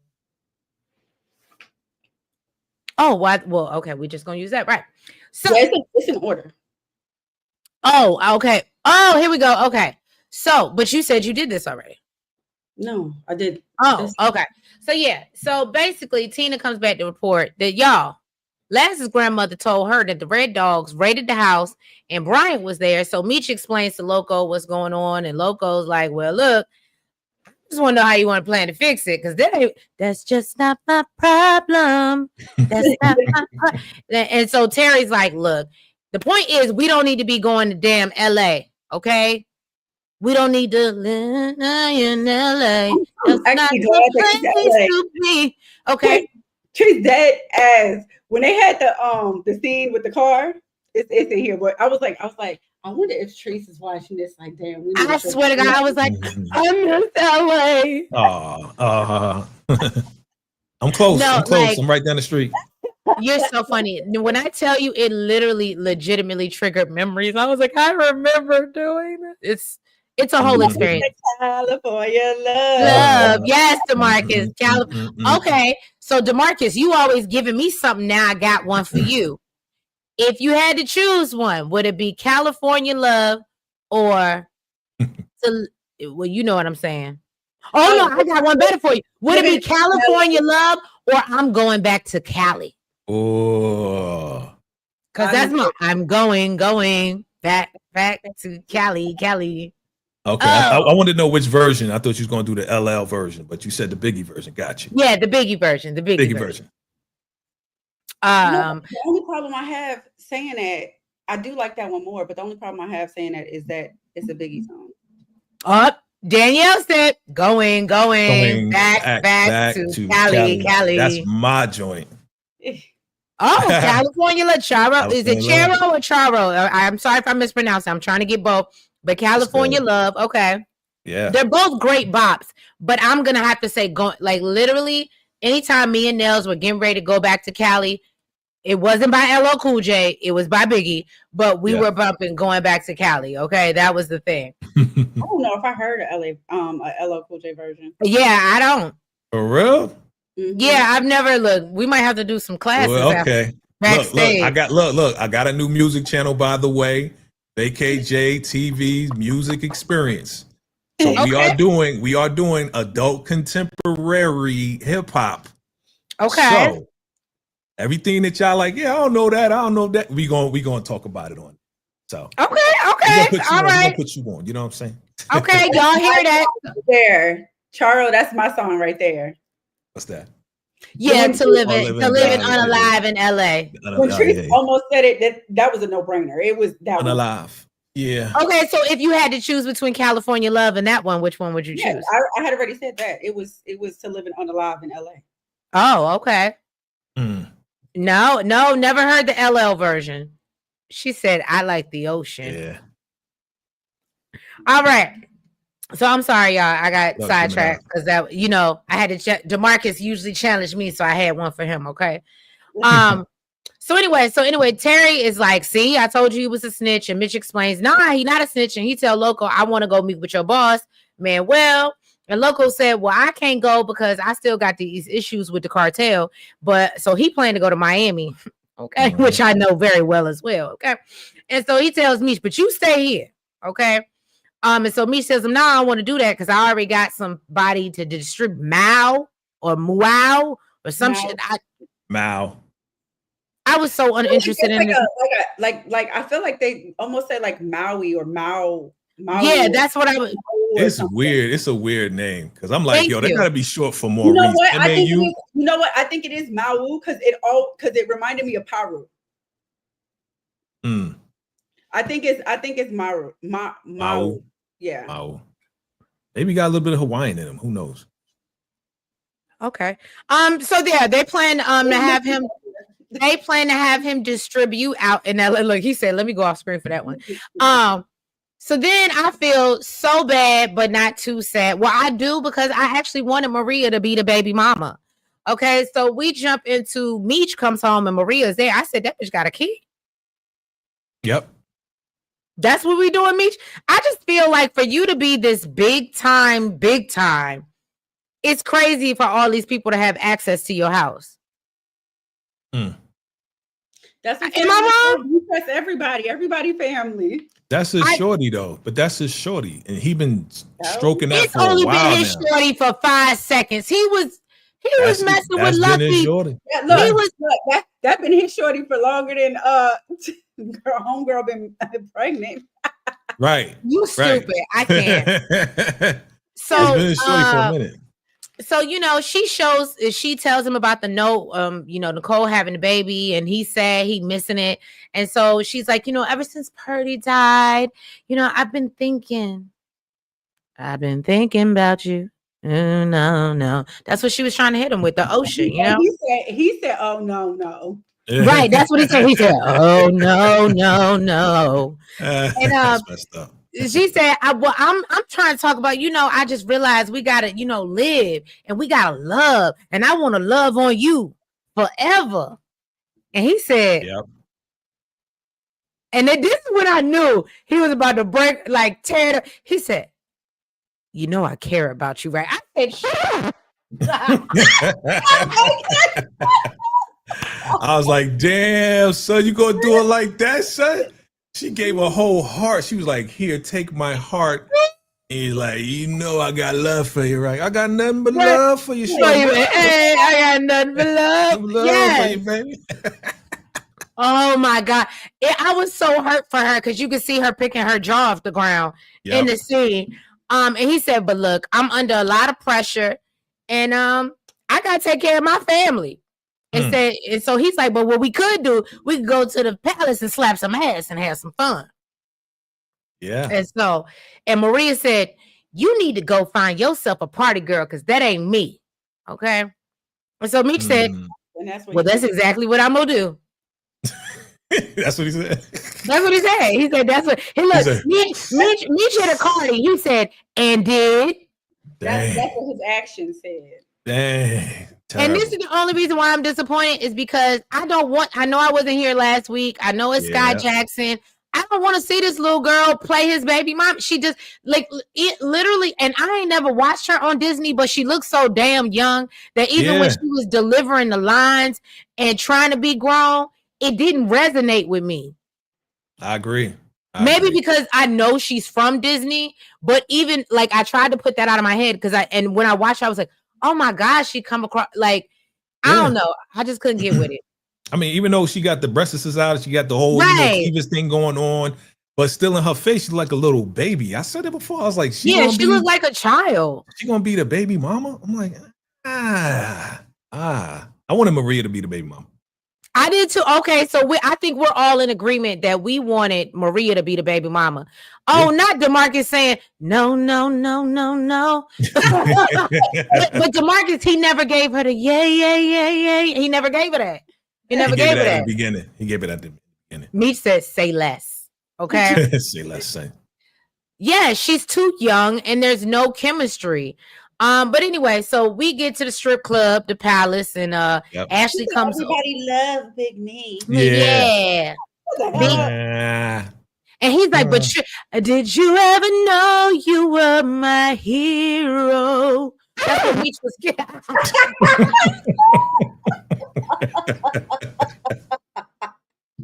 A: Oh, what? Well, okay, we're just gonna use that, right? So
B: it's in order.
A: Oh, okay. Oh, here we go. Okay. So, but you said you did this already.
B: No, I did.
A: Oh, okay. So yeah. So basically, Tina comes back to report that Laz's grandmother told her that the Red Dogs raided the house and Bryant was there. So Meech explains to Loco what's going on, and Loco's like, "Well, look, I just want to know how you want to plan to fix it, because that's just not my problem. That's not my problem." And so Terry's like, "Look, the point is we don't need to be going to damn LA. Okay. We don't need to live in LA. That's not the place to be. Okay.
B: Trees dead as when they had the scene with the car. It's in here, but I was like, I wonder if Trace is watching this. Like, damn,
A: I swear to God, I was like, I miss LA.
C: I'm close.
A: No,
C: I'm close.
A: Like,
C: I'm right down the street.
A: You're so funny. When I tell you, it literally, legitimately triggered memories. I was like, I remember doing it. It's a whole experience.
B: California love.
A: Yes, DeMarcus. Okay, so DeMarcus, you always giving me something. Now I got one for you. If you had to choose one, would it be California love or well, you know what I'm saying? Oh no, I got one better for you. Would it be California love or I'm going back to Cali?
C: Oh,
A: because that's I'm going back to Cali.
C: Okay, I wanted to know which version. I thought you was going to do the LL version, but you said the Biggie version. Got you.
A: Yeah, the Biggie version. The Biggie version.
B: The only problem I have saying that, I do like that one more, but the only problem I have saying that is that it's a Biggie song.
A: Danielle said, going back to Cali.
C: That's my joint.
A: Oh, California La Charo. Is it Charo or Charo? I'm sorry if I mispronounced it. I'm trying to get both. But California Love, okay.
C: Yeah.
A: They're both great bops. But I'm going to have to say, like literally, anytime me and Nels were getting ready to go back to Cali, it wasn't by LL Cool J. It was by Biggie. But we were bumping going back to Cali, okay? That was the thing.
B: I don't know if I heard a LL Cool J version.
A: Yeah, I don't.
C: For real?
B: Mm-hmm.
A: Yeah, I've never looked. We might have to do some classes.
C: Well, okay.
A: Backstage.
C: Look, I got a new music channel, by the way. VACAY-JTV Music Experience. So we are doing adult contemporary hip hop.
A: Okay.
C: So everything that y'all like, I don't know that. We gonna talk about it on. So
A: okay. All right.
C: We're gonna put you on. You know what I'm saying?
A: Okay, y'all hear that?
B: There, Charo, that's my song right there.
C: What's that?
A: Yeah, to live it unalive in LA.
B: When Trees almost said it, that was a no-brainer. It was that
C: unalive. Yeah.
A: Okay, so if you had to choose between California Love and that one, which one would you choose?
B: I had already said that. It was to live it unalive in LA.
A: Oh, okay. No, never heard the LL version. She said, I like the ocean.
C: Yeah.
A: All right. So I'm sorry, y'all. I got sidetracked because that, I had to check. DeMarcus usually challenged me, so I had one for him. Okay. So anyway, Terry is like, see, I told you he was a snitch, and Mitch explains, nah, he not a snitch, and he tell Loco, I want to go meet with your boss, Manuel. And Loco said, well, I can't go because I still got these issues with the cartel, but so he planned to go to Miami, okay, which I know very well as well, okay. And so he tells Mitch, but you stay here, okay. And so Mitch says, no, I don't want to do that because I already got somebody to distribute Mao or Muau or some shit.
C: Mao.
A: I was so uninterested in this.
B: Like I feel like they almost said like Maui or Mao.
A: Yeah, that's what I was.
C: It's weird. It's a weird name because I'm like, they gotta be short for more.
B: You know what? You know what? I think it is Mau because it reminded me of Paru. I think it's Mau. Yeah.
C: Mau. Maybe got a little bit of Hawaiian in him. Who knows?
A: Okay. So they plan to have him. They plan to have him distribute out in LA. Look, he said, let me go off screen for that one. So then I feel so bad, but not too sad. Well, I do because I actually wanted Maria to be the baby mama. Okay, so we jump into Meech comes home and Maria's there. I said, that bitch got a key.
C: Yep.
A: That's what we doing, Meech. I just feel like for you to be this big time, it's crazy for all these people to have access to your house.
B: That's
A: am I wrong?
B: That's everybody family.
C: That's his shorty though, but that's his shorty, and he been stroking that for a while now. It's only been his
A: shorty for 5 seconds. He was messing with Lucky.
B: Look, that's been his shorty for longer than homegirl been pregnant.
C: Right.
A: You stupid. I can't.
C: So it's been his shorty for a minute.
A: So, you know, she tells him about the note, you know, Nicole having the baby, and he said he missing it. And so she's like, you know, ever since Purdy died, you know, I've been thinking about you. No. That's what she was trying to hit him with, the ocean, you know?
B: He said, oh, no.
A: Right. That's what he said. He said, oh, no. And
C: that's messed up.
A: she said, I'm trying to talk about, you know, I just realized we gotta, you know, live and we gotta love, and I want to love on you forever. And he said,
C: yep.
A: And then this is when I knew he was about to break, like tear it up. He said, you know, I care about you, right? I said, shut
C: I was like, damn, son, you gonna do it like that, son? She gave a whole heart. She was like, here, take my heart. And he's like, you know, I got love for you, right? I got nothing but love for you.
A: Hey, I got nothing but love.
C: For you, baby.
A: Oh my God. I was so hurt for her because you could see her picking her jaw off the ground in the scene. And he said, but look, I'm under a lot of pressure, and I gotta take care of my family. And so he's like, but what we could do, we could go to the palace and slap some ass and have some fun.
C: Yeah.
A: And Maria said, you need to go find yourself a party girl, because that ain't me. Okay. And so Meech said, well, that's exactly what I'm gonna do.
C: That's what he said.
A: That's what he said. He said, that's what he looked. Meech hit a Cardi. He said, and did.
B: That's what his actions said.
C: Dang.
A: Terrible. And this is the only reason why I'm disappointed, is because I know I wasn't here last week. I know it's Sky Jackson. I don't want to see this little girl play his baby mom. She just it literally, and I ain't never watched her on Disney, but she looks so damn young that even when she was delivering the lines and trying to be grown, it didn't resonate with me.
C: I agree.
A: Maybe because I know she's from Disney, but even like I tried to put that out of my head and when I watched her, I was like, oh my gosh, she come across like, I don't know. I just couldn't get with it.
C: I mean, even though she got the breasts out, she got the whole Divas thing going on, but still in her face, she's like a little baby. I said it before. I was like,
A: she looked like a child.
C: She gonna be the baby mama? I'm like, I wanted Maria to be the baby mama.
A: I did too. Okay, so I think we're all in agreement that we wanted Maria to be the baby mama. Oh, not DeMarcus saying no. but DeMarcus, he never gave her the yay. He never gave her that. He never gave her that
C: at the beginning. He gave it at the beginning.
A: Meech said, say less. Okay.
C: Say less, say.
A: Yeah, she's too young and there's no chemistry. But anyway, so we get to the strip club, the palace, and Ashley comes.
B: Everybody loves Big Me.
A: Yeah. And he's like, but did you ever know you were my hero? That's what Meech was getting.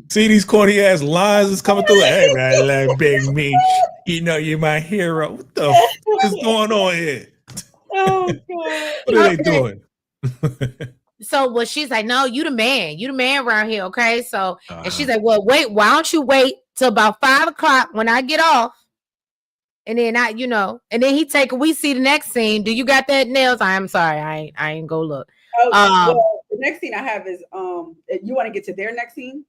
C: See these corny ass lines is coming through. Hey, man, like Big Me. You know you're my hero. What the fuck is going on here?
B: Oh God.
C: What are they doing?
A: So she's like, no, you the man around here, okay? So and she's like, well, wait, why don't you wait till about 5 o'clock when I get off? And then and then we see the next scene. Do you got that, Nails? I'm sorry, I ain't go look.
B: Well, the next scene I have is you want to get to their next scene?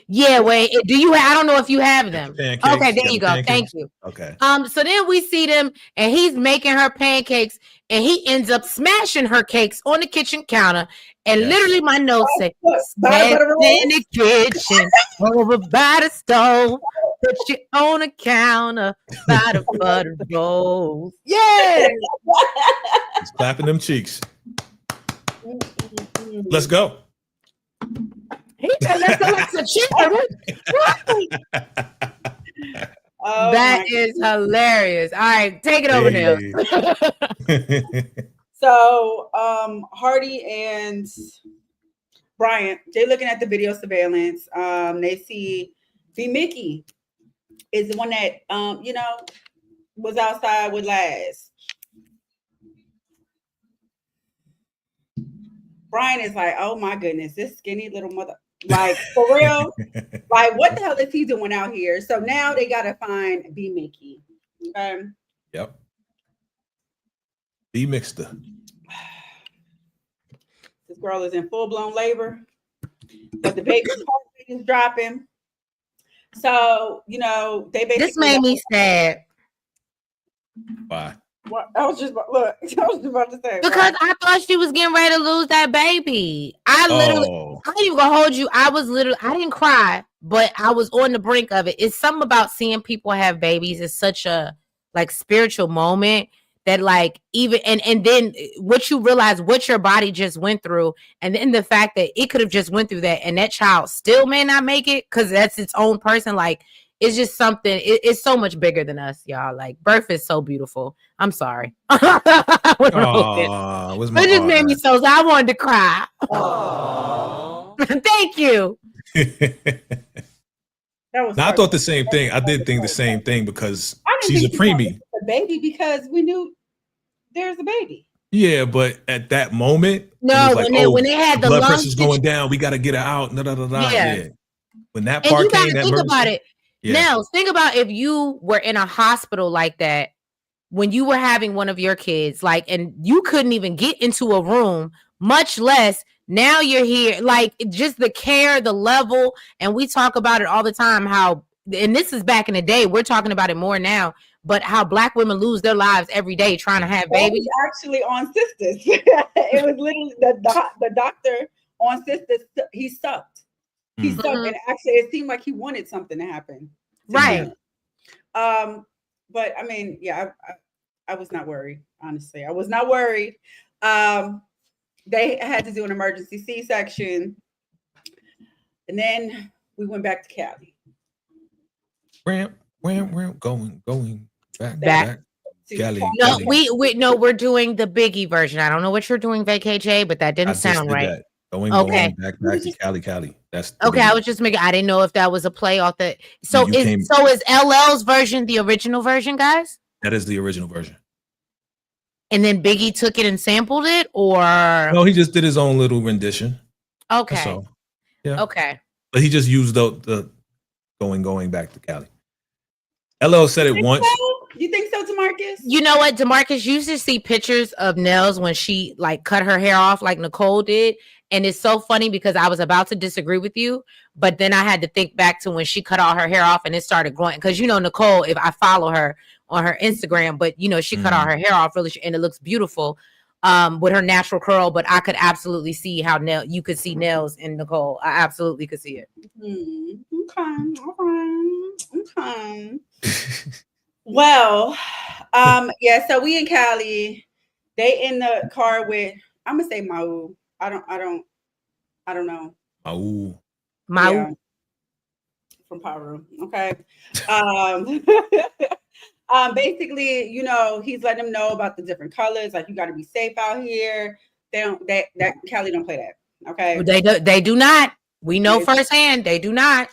A: Yeah, wait. I don't know if you have them.
C: Pancakes,
A: okay, there you go. Pancakes. Thank you.
C: Okay.
A: So then we see them, and he's making her pancakes, and he ends up smashing her cakes on the kitchen counter. And literally, my notes say, "Stand in the kitchen, over by the stove, put you on the counter by the butter rolls." Yeah.
C: He's clapping them cheeks. Let's go.
A: He said, let's go like a chicken. That is hilarious. All right, take it over now.
B: So Hardy and Bryant, they're looking at the video surveillance. They see the Mickey is the one that was outside with Laz. Brian is like, oh my goodness, this skinny little mother. Like, for real? Like, what the hell is he doing out here? So now they got to find B Mickey.
C: Yep. B Mixter.
B: This girl is in full-blown labor, but the baby's heart rate is dropping. So, you know, they basically...
A: This made me sad.
C: Why?
B: What? I was just about to say.
A: Because I thought she was getting ready to lose that baby. I ain't even gonna hold you. I didn't cry, but I was on the brink of it. It's something about seeing people have babies. It's such a like spiritual moment that like even and then what you realize what your body just went through, and then the fact that it could have just went through that and that child still may not make it because that's its own person. Like it's just something. It's so much bigger than us, y'all. Like birth is so beautiful. I'm sorry. It just made me so I wanted to cry. Thank you.
C: I thought the same thing. I did think the same thing because she's a preemie.
B: A baby because we knew there's a baby.
C: Yeah, but at that moment,
A: no, like, when they had the
C: blood pressure's going down, we got to get her out. Yeah. When that part
A: you
C: came,
A: think about it. Yeah. Now, think about if you were in a hospital like that when you were having one of your kids, like, and you couldn't even get into a room, much less now you're here, like just the care, the level, and we talk about it all the time. How, and this is back in the day, we're talking about it more now, but how Black women lose their lives every day trying to have babies.
B: It was actually on Sisters. It was literally the doctor on Sisters. He sucked. He sucked, and actually, it seemed like he wanted something to happen.
A: Right.
B: But I mean, yeah, I was not worried. Honestly, I was not worried. They had to do an emergency C-section, and then we went back to Cali.
C: Going back. Cali.
A: No, we're doing the Biggie version. I don't know what you're doing, VACAY-J, but that didn't sound right.
C: That. Going back to Cali. That's
A: okay. I was just making. I didn't know if that was a play off the. So is LL's version the original version, guys?
C: That is the original version.
A: And then Biggie took it and sampled it, or
C: no, he just did his own little rendition.
A: Okay.
C: So, yeah.
A: Okay.
C: But he just used the going back to Cali. LL said it once.
B: You think so, DeMarcus?
A: You know what, DeMarcus used to see pictures of Nels when she like cut her hair off like Nicole did. And it's so funny because I was about to disagree with you, but then I had to think back to when she cut all her hair off and it started growing. Because, you know, Nicole, if I follow her on her Instagram, but, you know, she cut all her hair off really, and it looks beautiful with her natural curl. But I could absolutely see how you could see Nels in Nicole. I absolutely could see it.
B: Okay. Well, yeah, so we in Cali. They in the car with, I'm gonna say Mau. I don't know.
C: Mau.
B: Yeah, from Peru. Okay. Basically, you know, he's letting them know about the different colors. Like, you got to be safe out here. That Cali don't play that. Okay.
A: They do not. We know firsthand. They do not.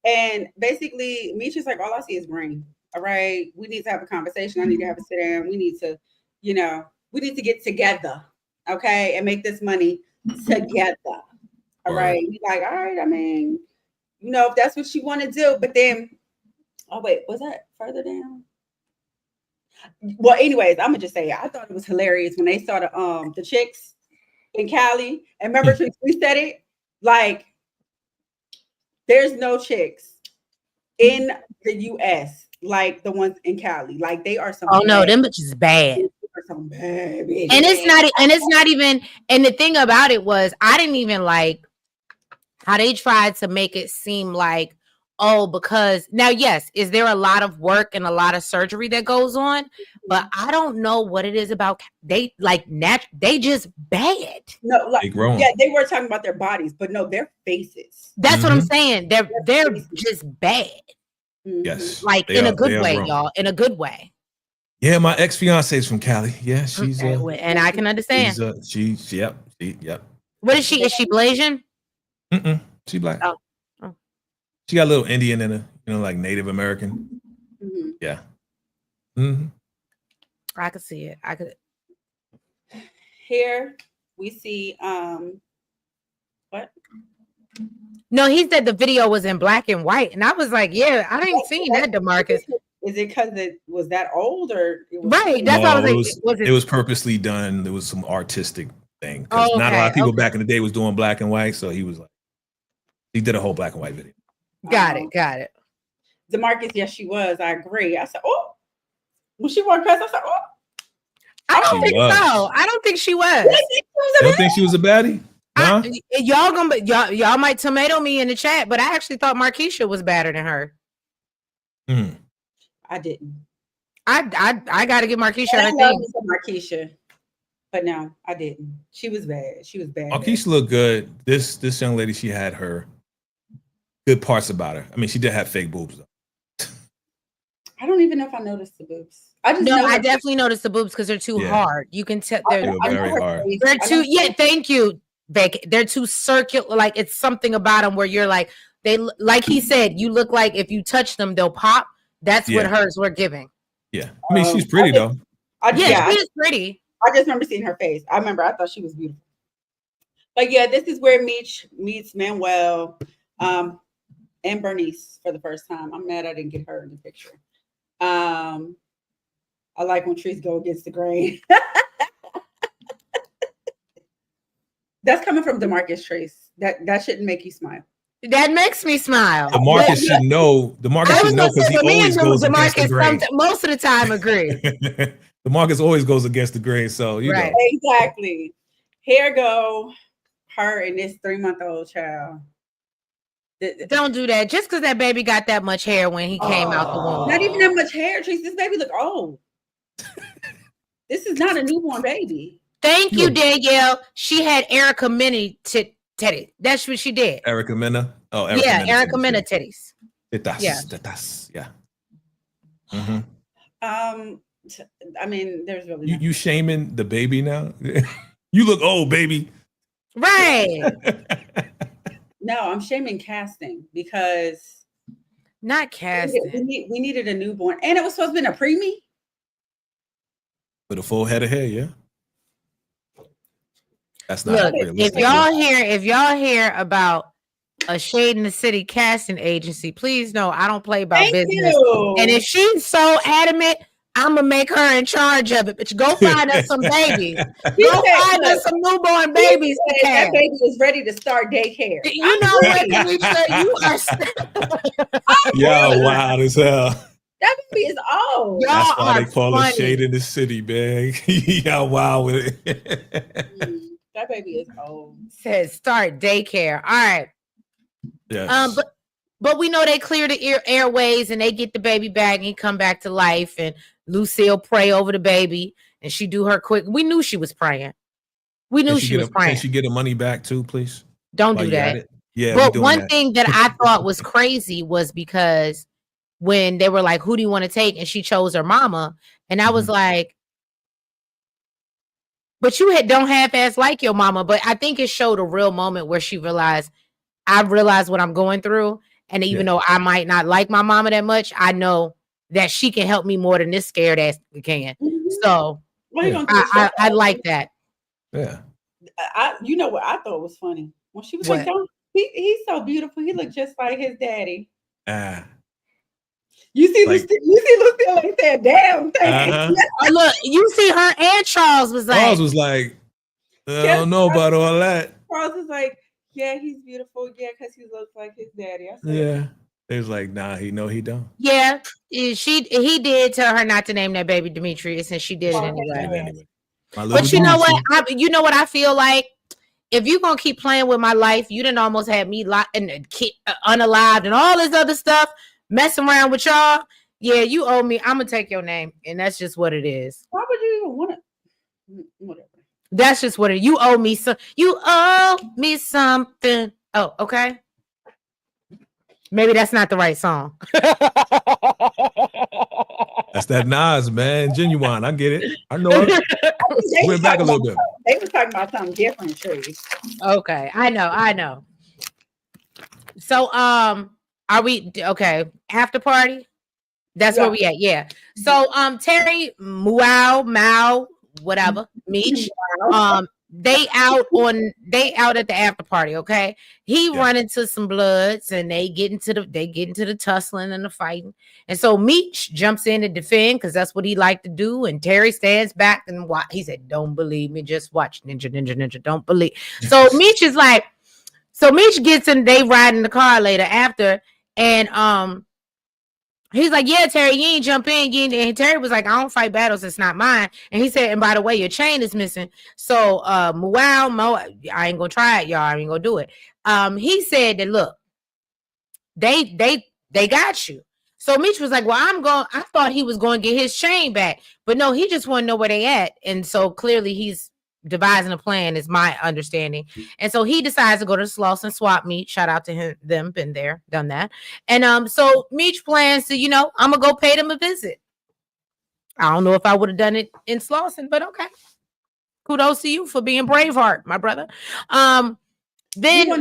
B: And basically, Misha's like, all I see is green. All right. We need to have a conversation. I need to have a sit down. We need to, you know, we need to get together. Okay. And make this money together. All right. He's like, all right. I mean, you know, if that's what you want to do. But then, oh, wait, was that further down? Well, anyways, I'm gonna just say I thought it was hilarious when they saw the chicks in Cali. And remember, we said it like there's no chicks in the US like the ones in Cali. Like they are some.
A: Oh no, them bitches bad. Some bad bitches. And it's not even. And the thing about it was, I didn't even like how they tried to make it seem like, oh, because now, yes, is there a lot of work and a lot of surgery that goes on? But I don't know what it is about. They like they just bad.
B: No, like, yeah, they were talking about their bodies, but no, their faces.
A: That's what I'm saying. They're just bad.
C: Yes,
A: like in a good way, y'all. In a good way.
C: Yeah, my ex-fiance is from Cali. Yeah, she's
A: and I can understand.
C: Yep.
A: What is she? Is she Blasian?
C: She Black.
A: Oh.
C: She got a little Indian in her, you know, like Native American. Yeah.
A: I could see it. I could.
B: Here we see what?
A: No, he said the video was in black and white, and I was like, "Yeah, I didn't see that, DeMarcus."
B: Is it because it was that old, or
A: right? That's what I was like.
C: It was purposely done. There was some artistic thing because not a lot of people back in the day was doing black and white. So he was like, he did a whole black and white video.
A: Got it.
B: DeMarcus, yes, she was. I agree. I said, oh, when she wore dress, I said, oh.
A: I don't think so. I don't think she was.
C: You don't think she was a baddie? Huh?
A: Y'all might tomato me in the chat, but I actually thought Markeisha was better than her.
B: I didn't.
A: I got to give Markeisha
B: I
A: her thing.
B: Markeisha, but no, I didn't. She was bad. She was bad.
C: Markeisha looked good. This young lady, she had her good parts about her. I mean, she did have fake boobs though.
B: I don't even know if I noticed the boobs. I
A: definitely noticed the boobs because they're too hard. You can tell
C: they're very hard.
A: They're too. Yeah, thank you, Beck. They're too circular. Like it's something about them where you're like like he said. You look like if you touch them, they'll pop. That's what hers were giving.
C: Yeah, I mean she's pretty though.
A: She is pretty.
B: I just remember seeing her face. I thought she was beautiful. But yeah, this is where Meech meets Manuel and Bernice for the first time. I'm mad I didn't get her in the picture. I like when trees go against the grain. That's coming from DeMarcus Trace. That shouldn't make you smile.
A: That makes me smile.
C: DeMarcus should know. DeMarcus should know because he always goes against the grain.
A: Most of the time, agree.
C: DeMarcus always goes against the grain, so you know.
B: Exactly. Here go her and this 3-month-old child.
A: Don't do that. Just because that baby got that much hair when he came out the womb.
B: Not even that much hair, Trace. This baby look old. This is not a newborn baby.
A: Thank you, Danielle. She had Erica Mena titty. That's what she did.
C: Erica Mena. Oh,
A: Erica Mena titties.
C: Tetas. Yeah. Mm-hmm.
B: I mean, there's really
C: you shaming the baby now. You look old, baby.
A: Right.
B: No, I'm shaming casting because
A: not casting.
B: We needed a newborn, and it was supposed to be a preemie
C: with a full head of hair. Yeah, that's not.
A: Look, if y'all hear about a Shade in the City casting agency, please know I don't play about business. And if she's so adamant, I'm gonna make her in charge of it. But you go find us some babies. Go find us some newborn babies.
B: That baby is ready to start daycare.
A: You know what, Demetria? You are.
C: Y'all wild as hell.
B: That baby is old.
C: That's why they call it Shade in the City, man. Y'all wild with it.
B: That baby is old.
A: Says start daycare. All right.
C: Yes.
A: But we know they clear the airways and they get the baby back and he come back to life. And Lucille pray over the baby and she do her quick. We knew she was praying. We knew she was praying.
C: Can she get her money back too, please?
A: Don't do that.
C: Yeah.
A: But one thing that I thought was crazy was because when they were like, who do you want to take? And she chose her mama. And I was like, but you don't half-ass like your mama. But I think it showed a real moment where she realized, I realized what I'm going through. And even though I might not like my mama that much, I know that she can help me more than this scared ass can. So I like that.
C: Yeah.
B: You know what I thought was funny? When she was like, he's so beautiful. He looked just like his daddy. You see Lucille like that damn thing.
A: Look, you see her and Charles was like,
C: I don't know about all that.
B: Charles was like, yeah, he's beautiful. Yeah, because he looks like his daddy. I said,
C: They was like, nah, he don't.
A: Yeah, he did tell her not to name that baby Demetrius, and she did it anyway. But you know what? You know what I feel like? If you're gonna keep playing with my life, you didn't almost have me unalived and all this other stuff, messing around with y'all. Yeah, you owe me. I'm gonna take your name, and that's just what it is.
B: Why would you even want it? Whatever.
A: That's just what it is. You owe me some. You owe me something. Oh, okay. Maybe that's not the right song.
C: That's that Nas, man. Genuine. I get it. I know it. Went back a little bit.
B: They were talking about something different, Trees.
A: Okay. I know. So, are we okay? After party? That's where we at. Yeah. So, Terry, Mao, whatever, Meech, they out at the after party. Okay, he run into some bloods and they get into the tussling and the fighting. And so Meech jumps in to defend because that's what he liked to do. And Terry stands back and he said, "Don't believe me, just watch ninja. Don't believe." So Meech is like, Meech gets in. They ride in the car later after, and he's like, "Yeah, Terry, you ain't jump in." And Terry was like, "I don't fight battles. It's not mine." And he said, "And by the way, your chain is missing. So, I ain't gonna try it, y'all. I ain't gonna do it." He said that, look, they got you. So Mitch was like, "Well, I thought he was going to get his chain back, but no, he just want to know where they at." And so clearly he's devising a plan, is my understanding. And so he decides to go to Sloss and swap meet. Shout out to him, them, been there, done that. And so Meech plans to, I'm gonna go pay them a visit. I don't know if I would have done it in Slauson, but okay. Kudos to you for being Braveheart, my brother. Then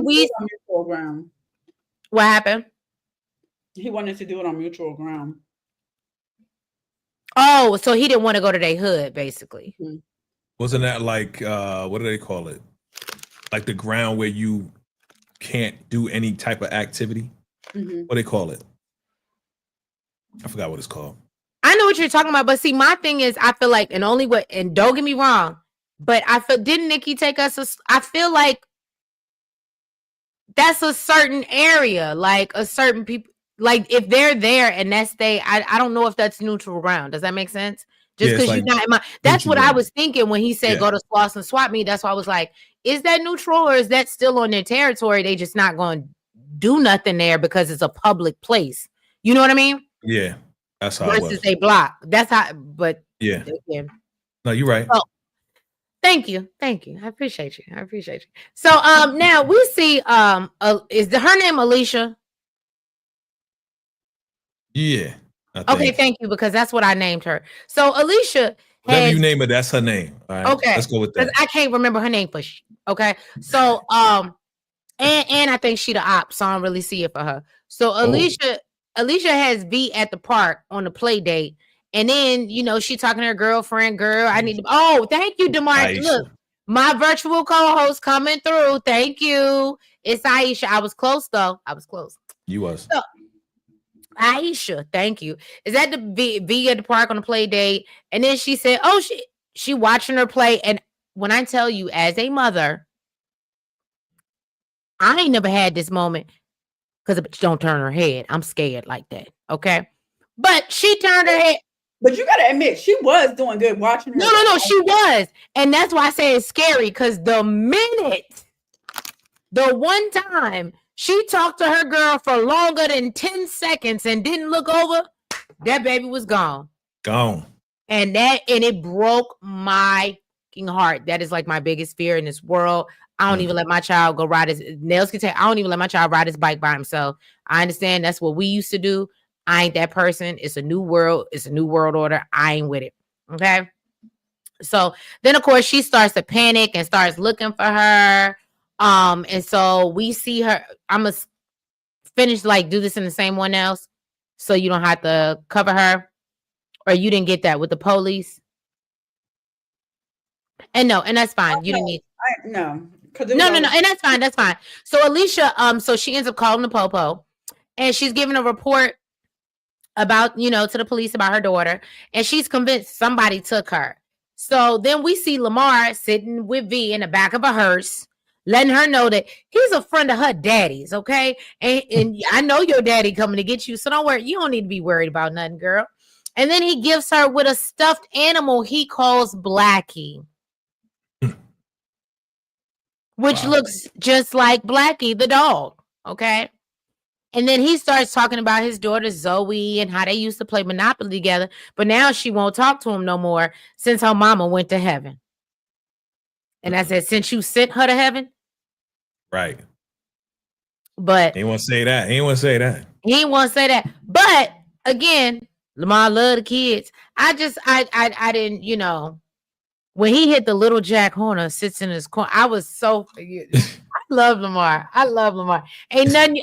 A: we
B: on mutual ground.
A: What happened?
B: He wanted to do it on mutual ground.
A: Oh, so he didn't want to go to their hood, basically.
B: Mm-hmm.
C: Wasn't that like what do they call it? Like the ground where you can't do any type of activity? Mm-hmm. What do they call it? I forgot what it's called.
A: I know what you're talking about, but see, my thing is, I feel like, and don't get me wrong, but didn't Nikki take us? I feel like that's a certain area, like a certain people, like if they're there and I don't know if that's neutral ground. Does that make sense? Just because you're not in my, that's what I was thinking when he said go to Sloss and swap me. That's why I was like, is that neutral or is that still on their territory? They just not going to do nothing there because it's a public place. You know what I mean?
C: Yeah, that's how.
A: Versus a block. That's how. But
C: yeah. No, you're right.
A: So, thank you. I appreciate you. So now we see is her name Alicia?
C: Yeah.
A: Okay, thank you, because that's what I named her. So Alicia,
C: whatever you name her, that's her name. All right, okay, let's go with that.
A: I can't remember her name for okay. So and I think she the op, so I don't really see it for her. So Alicia has V at the park on the play date, and then she talking to her girlfriend. Girl, I need to. Oh, thank you, DeMar. Look, my virtual co-host coming through. Thank you. It's Aisha. I was close though.
C: You was.
A: So, Aisha, thank you. Is at the V at the park on the play date, and then she said, "Oh, she watching her play." And when I tell you, as a mother, I ain't never had this moment because don't turn her head. I'm scared like that. Okay, but she turned her head.
B: But you gotta admit, she was doing good watching her.
A: No, she was, and that's why I say it's scary, because the one time she talked to her girl for longer than 10 seconds and didn't look over, that baby was gone. And it broke my heart. That is like my biggest fear in this world. I don't even let my child go ride his nails can tell. I don't even let my child ride his bike by himself. I understand that's what we used to do. I ain't that person. It's a new world. It's a new world order. I ain't with it. Okay. So then of course she starts to panic and starts looking for her. And so we see her. I'm gonna finish, do this in the same one else, so you don't have to cover her, or you didn't get that with the police. And that's fine. You didn't need.
B: No,
A: and that's fine. So Alicia, so she ends up calling the popo, and she's giving a report about, to the police about her daughter, and she's convinced somebody took her. So then we see Lamar sitting with V in the back of a hearse, letting her know that he's a friend of her daddy's, okay? And I know your daddy coming to get you, so don't worry. You don't need to be worried about nothing, girl. And then he gives her with a stuffed animal he calls Blackie, which looks just like Blackie, the dog, okay? And then he starts talking about his daughter Zoe and how they used to play Monopoly together, but now she won't talk to him no more since her mama went to heaven. And I said, since you sent her to heaven?
C: Right.
A: But
C: he won't say that. He won't say that.
A: But again, Lamar love the kids. I didn't, when he hit the little Jack Horner sits in his corner, I was so I love Lamar. Ain't nothing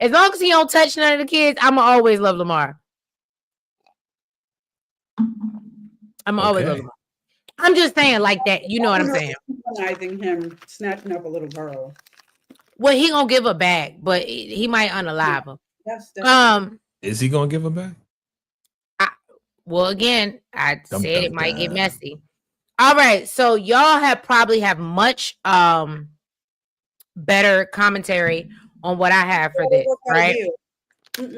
A: as long as he don't touch none of the kids, I'ma always love Lamar. Love Lamar. I'm just saying like that. You know what I'm saying?
B: Recognizing him snatching up a little girl.
A: Well, he gonna give her back, but he might unalive her.
B: That's
C: is he gonna give her back?
A: Well, again, I said it might get messy. All right, so y'all probably have much better commentary on what I have for this, right?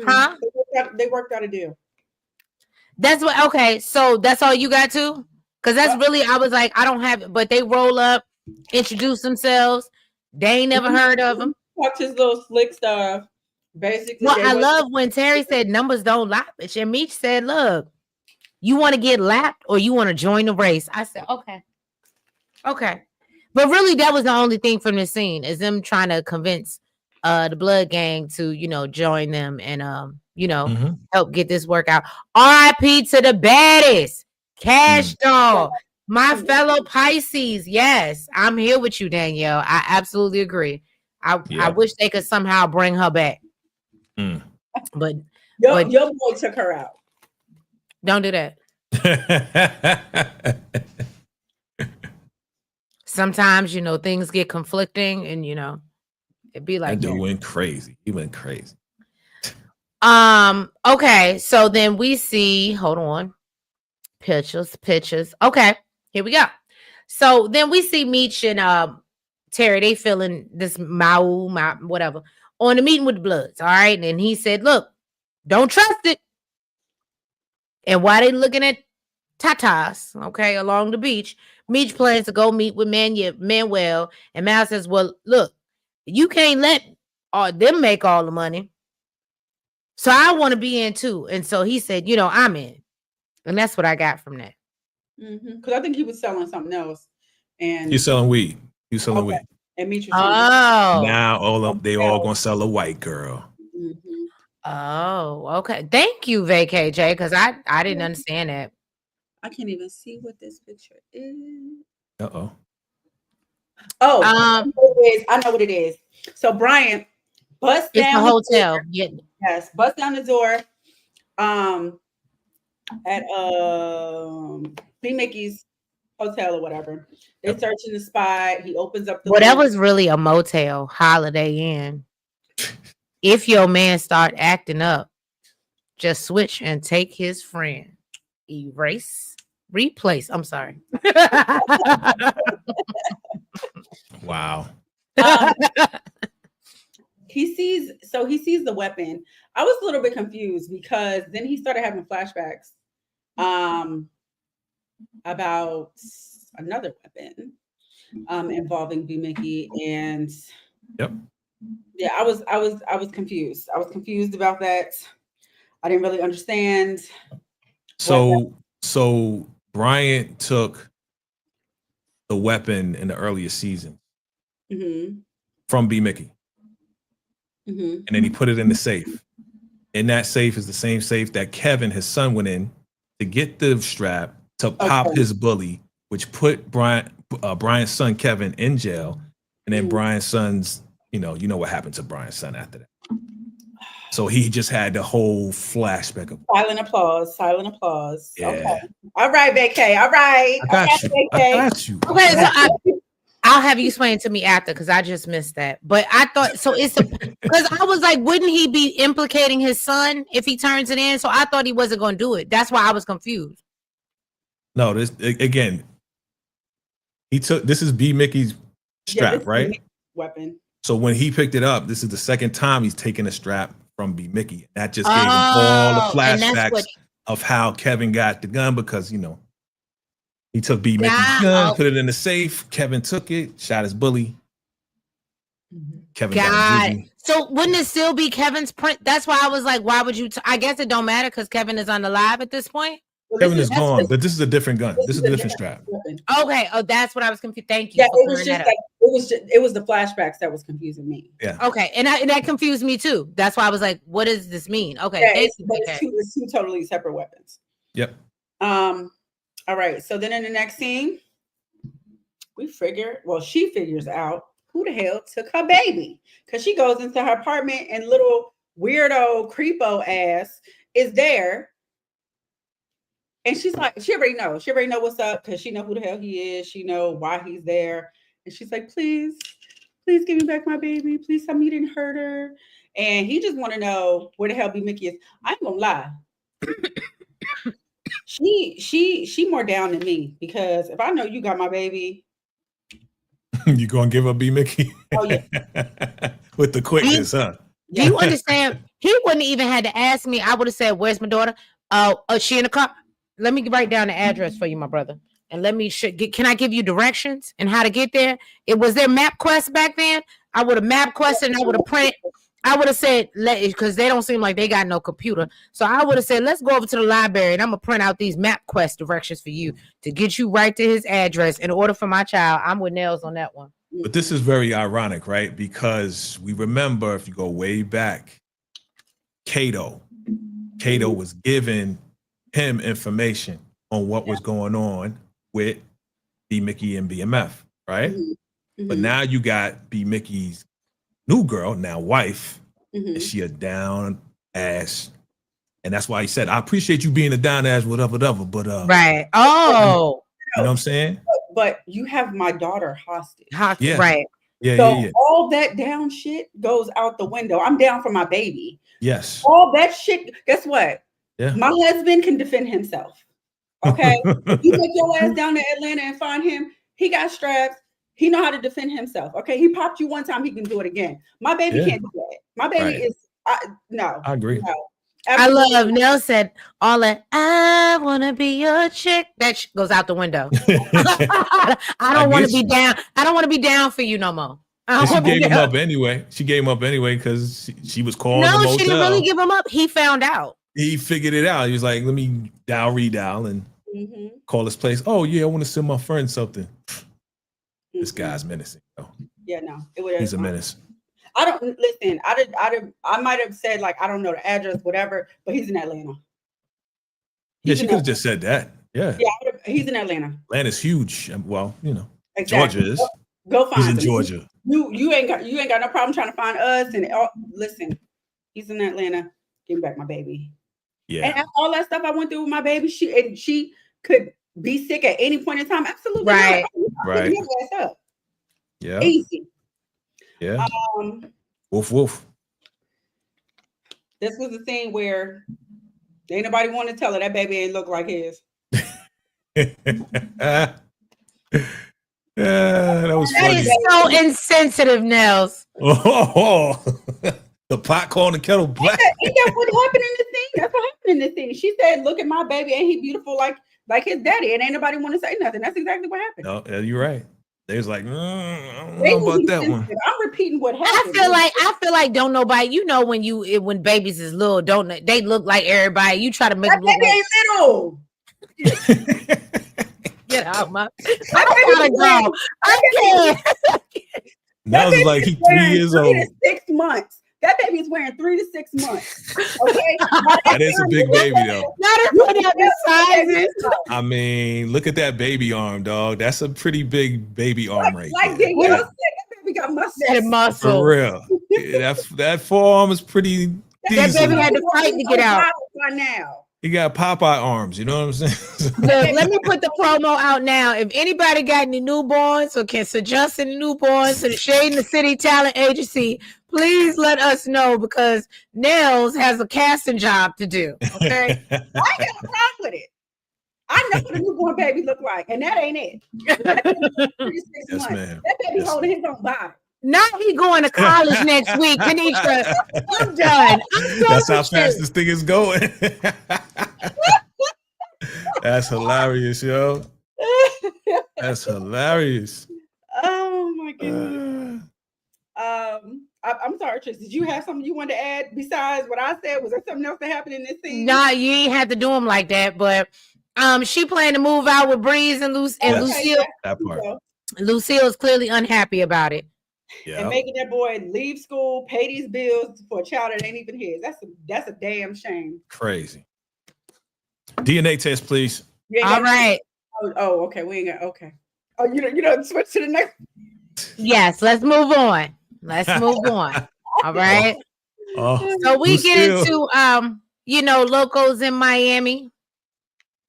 A: Huh?
B: They worked out a deal.
A: That's what. Okay, so that's all you got too, because that's really. I was like, I don't have it, but they roll up, introduce themselves. They ain't never heard of them.
B: Watch his little slick stuff. Basically,
A: well, I love when Terry said numbers don't lie, and Meech said, "Look, you want to get lapped or you want to join the race?" I said, "Okay, okay." But really, that was the only thing from this scene is them trying to convince the Blood Gang to, join them and help get this work out. R.I.P. to the baddest Cash Doll, my fellow Pisces. Yes, I'm here with you, Danielle. I absolutely agree. I wish they could somehow bring her back. But
B: your boy took her out.
A: Don't do that. Sometimes, things get conflicting and, it'd be like.
C: That dude went crazy. He went crazy.
A: Okay. So then we see, hold on. Pictures. Okay. Here we go. So then we see Meech and Terry, they feeling this whatever on the meeting with the Bloods. All right. And he said, look, don't trust it. And while they looking at tatas, okay, along the beach, Meech plans to go meet with Manuel, and Mal says, well, look, you can't let them make all the money. So I want to be in too. And so he said, I'm in. And that's what I got from that.
B: Because I think he was selling something else. And
C: he's selling weed. Weed.
B: And Meech
C: was now they all gonna sell a white girl.
A: Oh, okay. Thank you, VACAY-J, because I didn't understand that.
B: I can't even see what this picture is.
C: Uh-oh.
B: Oh, I know what it is. So Brian busts down
A: the hotel.
B: Yes, busts down the door at B. Mickey's hotel or whatever. They're searching the spot. He opens up the
A: that was really a motel, Holiday Inn. If your man start acting up, just switch and take his friend. Erase, replace. I'm sorry.
C: Wow.
B: He sees the weapon. I was a little bit confused because then he started having flashbacks about another weapon involving B. Mickey, and yeah, I was confused. I was confused about that. I didn't really understand.
C: So Bryant took the weapon in the earlier season from B. Mickey. And then he put it in the safe. And that safe is the same safe that Kevin, his son, went in to get the strap to pop his bully, which put Brian's son Kevin in jail. And then Brian's son's, you know what happened to Brian's son after that. So he just had the whole flashback of
B: silent applause.
C: Yeah.
B: Okay. All right, VACAY. All right.
C: I got you.
A: Okay, so I'll have you explain it to me after because I just missed that. But I thought so. It's because I was like, wouldn't he be implicating his son if he turns it in? So I thought he wasn't going to do it. That's why I was confused.
C: No, this again. This is B. Mickey's strap, right?
B: Weapon.
C: So when he picked it up, this is the second time he's taken a strap from B. Mickey. That just gave him all the flashbacks of how Kevin got the gun because he took B. Mickey's gun, put it in the safe. Kevin took it, shot his bully. Kevin got it.
A: So wouldn't it still be Kevin's print? That's why I was like, why would you? I guess it don't matter because Kevin is unalive at this point.
B: Well,
C: Kevin is gone, but this is a different gun. This is a different strap.
A: Okay. Oh, that's what I was confused. Thank you.
B: Yeah, it was just like it was the flashbacks that was confusing me.
C: Yeah.
A: Okay, and that confused me too. That's why I was like, what does this mean? Okay.
B: Yeah, it's two totally separate weapons.
C: Yep.
B: All right. So then in the next scene, she figures out who the hell took her baby because she goes into her apartment and little weirdo creepo ass is there. And she's like, she already know what's up because she know who the hell he is. She know why he's there. And she's like, please give me back my baby. Please tell me you didn't hurt her. And he just want to know where the hell B Mickey is. I ain't gonna lie. She more down than me, because if I know you got my baby,
C: you gonna give up B Mickey?
B: Oh yeah.
C: With the quickness, huh?
A: Do you understand? He wouldn't even had to ask me. I would have said, "Where's my daughter? She in the car? Let me write down the address for you, my brother, and let me. Can I give you directions and how to get there? It was there MapQuest back then. I would have MapQuested and I would have printed. I would have said, because they don't seem like they got no computer. So I would have said, let's go over to the library and I'm going to print out these MapQuest directions for you to get you right to his address in order for my child. I'm with Nails on that one.
C: But this is very ironic, right? Because we remember, if you go way back, Cato was giving him information on what was going on with B Mickey and BMF, right? Mm-hmm. But now you got B Mickey's new girl, now wife, and she a down ass, and that's why he said, "I appreciate you being a down ass, whatever, but
A: right." Oh,
C: you know what I'm saying?
B: But you have my daughter hostage.
A: Yeah. Right.
C: Yeah,
B: so all that down shit goes out the window. I'm down for my baby.
C: Yes.
B: All that shit. Guess what?
C: Yeah.
B: My husband can defend himself. Okay. You take your ass down to Atlanta and find him. He got straps. He know how to defend himself. Okay. He popped you one time. He can do it again. My baby can't do that. My baby is no.
C: I agree.
B: No.
A: I love Nell said all that. I want to be your chick. That goes out the window. I don't want to be down. I don't want to be down for you no more.
C: She gave him up anyway. She gave him up anyway because she was calling.
A: No,
C: the motel.
A: She didn't really give him up. He found out.
C: He figured it out. He was like, "Let me redial, and call this place. Oh yeah, I want to send my friend something." This guy's menacing.
B: Yeah, no,
C: he's a menace.
B: I don't listen. I might have said like I don't know the address, whatever, but he's in Atlanta.
C: She could have just said that. Yeah.
B: Yeah, he's in Atlanta.
C: Atlanta's huge. Well,
B: exactly.
C: Georgia is.
B: Go find him.
C: He's in Georgia.
B: You ain't got no problem trying to find us. And listen, he's in Atlanta. Give me back my baby.
C: Yeah.
B: And all that stuff I went through with my baby, she could be sick at any point in time. Absolutely.
A: Right.
B: Right.
C: Yeah.
B: Easy.
C: Yeah. Woof.
B: This was the thing where ain't nobody want to tell her that baby ain't look like his.
C: That was
A: that
C: funny.
A: Is so insensitive, Nels.
C: Oh, the pot calling the kettle black.
B: Ain't that what happened in the thing? That's what happened in the thing. She said, "Look at my baby, ain't he beautiful like his daddy?" And ain't nobody want to say nothing. That's exactly what happened.
C: No, you're right. They was like, I don't know about that one.
B: I'm repeating what happened.
A: I feel like don't nobody. When babies is little, don't they look like everybody? You try to make them look
B: like ain't little.
A: Get out, my. I gotta go. I can't.
C: Now it's like he's 3 years old.
B: 6 months. That baby is wearing 3 to 6 months. Okay,
C: that is a big baby though.
A: Not everybody have the sizes.
C: I mean, look at that baby arm, dog. That's a pretty big baby arm right there.
B: That baby got muscle.
C: For real. That forearm is pretty.
A: That baby had to fight to get out.
B: By now.
C: He got Popeye arms, you know what I'm saying?
A: Look, let me put the promo out now. If anybody got any newborns or can suggest any newborns to the Shade in the City Talent Agency, please let us know because Nels has a casting job to do. Okay,
B: I ain't got a problem with it. I know what a newborn baby look like, and that ain't it.
C: Yes, ma'am.
B: That baby holding his own body.
A: Now he going to college next week. Kanisha, I'm done.
C: That's how fast this thing is going. That's hilarious, yo. That's hilarious.
B: Oh my goodness. I'm sorry, Trish. Did you have something you wanted to add besides what I said? Was there something else that happened in this scene?
A: Nah, you ain't have to do them like that. But she planned to move out with Breeze and Lucille.
C: That part.
A: Lucille is clearly unhappy about it.
C: Yeah.
B: And making that boy leave school, pay these bills for a child that ain't even his. That's a damn shame.
C: Crazy. DNA test, please.
A: All right.
B: Oh, okay. We ain't got okay. Oh, you know, switch to the next.
A: Yes, let's move on. All right. So we get into locals in Miami.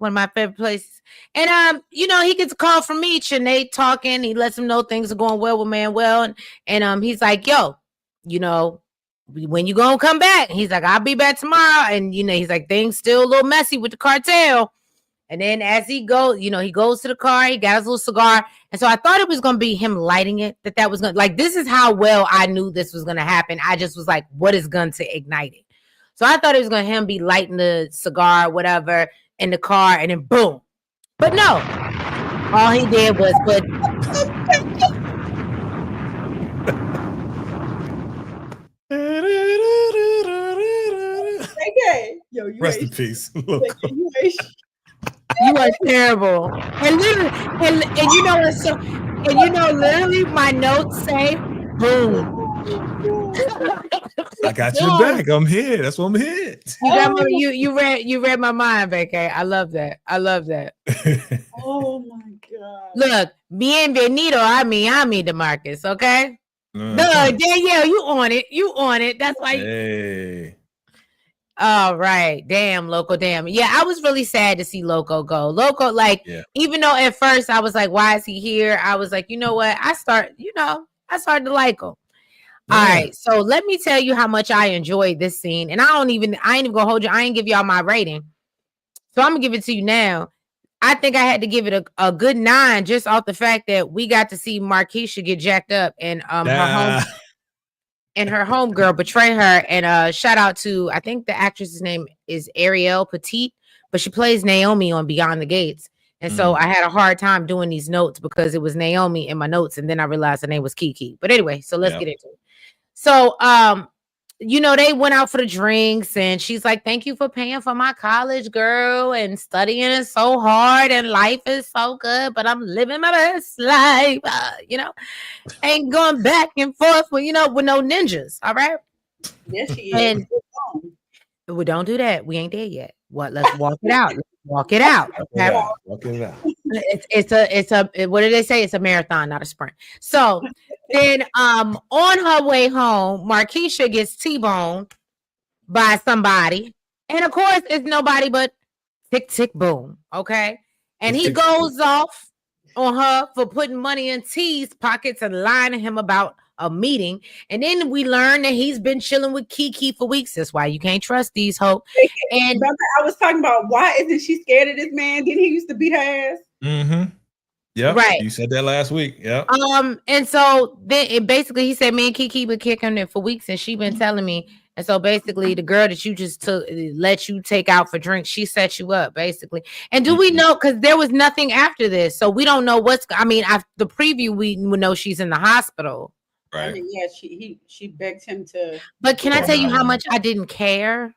A: One of my favorite places. And you know, he gets a call from Meech and they talking. He lets him know things are going well with Manuel. And he's like, yo, you know, when you gonna come back? He's like, I'll be back tomorrow. And you know, he's like, things still a little messy with the cartel. And then as he goes, you know, he goes to the car, he got his little cigar. And so I thought it was going to be him lighting it, that was going to, like, this is how well I knew this was going to happen. I just was like, what is going to ignite it? So I thought it was going to him be lighting the cigar, whatever, in the car, and then boom. But no, all he did was put.
B: Okay. Yo, you
C: rest in peace.
A: You are terrible. And literally, and you know what's so, and you know, literally my notes say boom.
C: I got your back. I'm here. That's what I'm here.
A: You read my mind, VACAY. I love that. I love that.
B: Oh my God.
A: Look, bienvenido a Miami, DeMarcus, okay? Look, Danielle, you on it. You on it. That's why.
C: Hey.
A: All right. Damn, Loco. Damn. Yeah, I was really sad to see Loco go. Loco, like, even though at first I was like, why is he here? I was like, you know what? I started to like him. Yeah. All right. So let me tell you how much I enjoyed this scene. And I ain't even gonna hold you. I ain't give y'all my rating. So I'm gonna give it to you now. I think I had to give it a good 9 just off the fact that we got to see Markeisha get jacked up and her homegirl betray her. And shout out to, I think the actress's name is Ariel Petit, but she plays Naomi on Beyond the Gates. And so I had a hard time doing these notes because it was Naomi in my notes, and then I realized her name was Kiki. But anyway, so let's get into it. So you know, they went out for the drinks and she's like, thank you for paying for my college, girl, and studying is so hard and life is so good, but I'm living my best life. You know, ain't going back and forth with, you know, with no ninjas. All right.
B: Yes, she is.
A: And we don't do that. We ain't there yet. What? Let's walk it out. Walk it out. Okay?
C: Walk it out.
A: It's a what did they say? It's a marathon, not a sprint. So then on her way home, Markeisha gets T-boned by somebody. And of course, it's nobody but Tick Tick Boom. Okay. And he goes off on her for putting money in T's pockets and lying to him about a meeting. And then we learn that he's been chilling with Kiki for weeks. That's why you can't trust these hoes. And
B: remember, I was talking about why isn't she scared of this man? Didn't he used to beat her ass?
C: Mm-hmm. Yeah,
A: right.
C: You said that last week. Yeah.
A: And so then basically he said me and Kiki been kicking it for weeks, and she been telling me. And so basically, the girl that you just let you take out for drinks, she set you up basically. And do we know? Because there was nothing after this, so we don't know what's. I mean, the preview we know she's in the hospital.
B: Right. I mean, yeah, she begged him to.
A: But can I tell you how much I didn't care?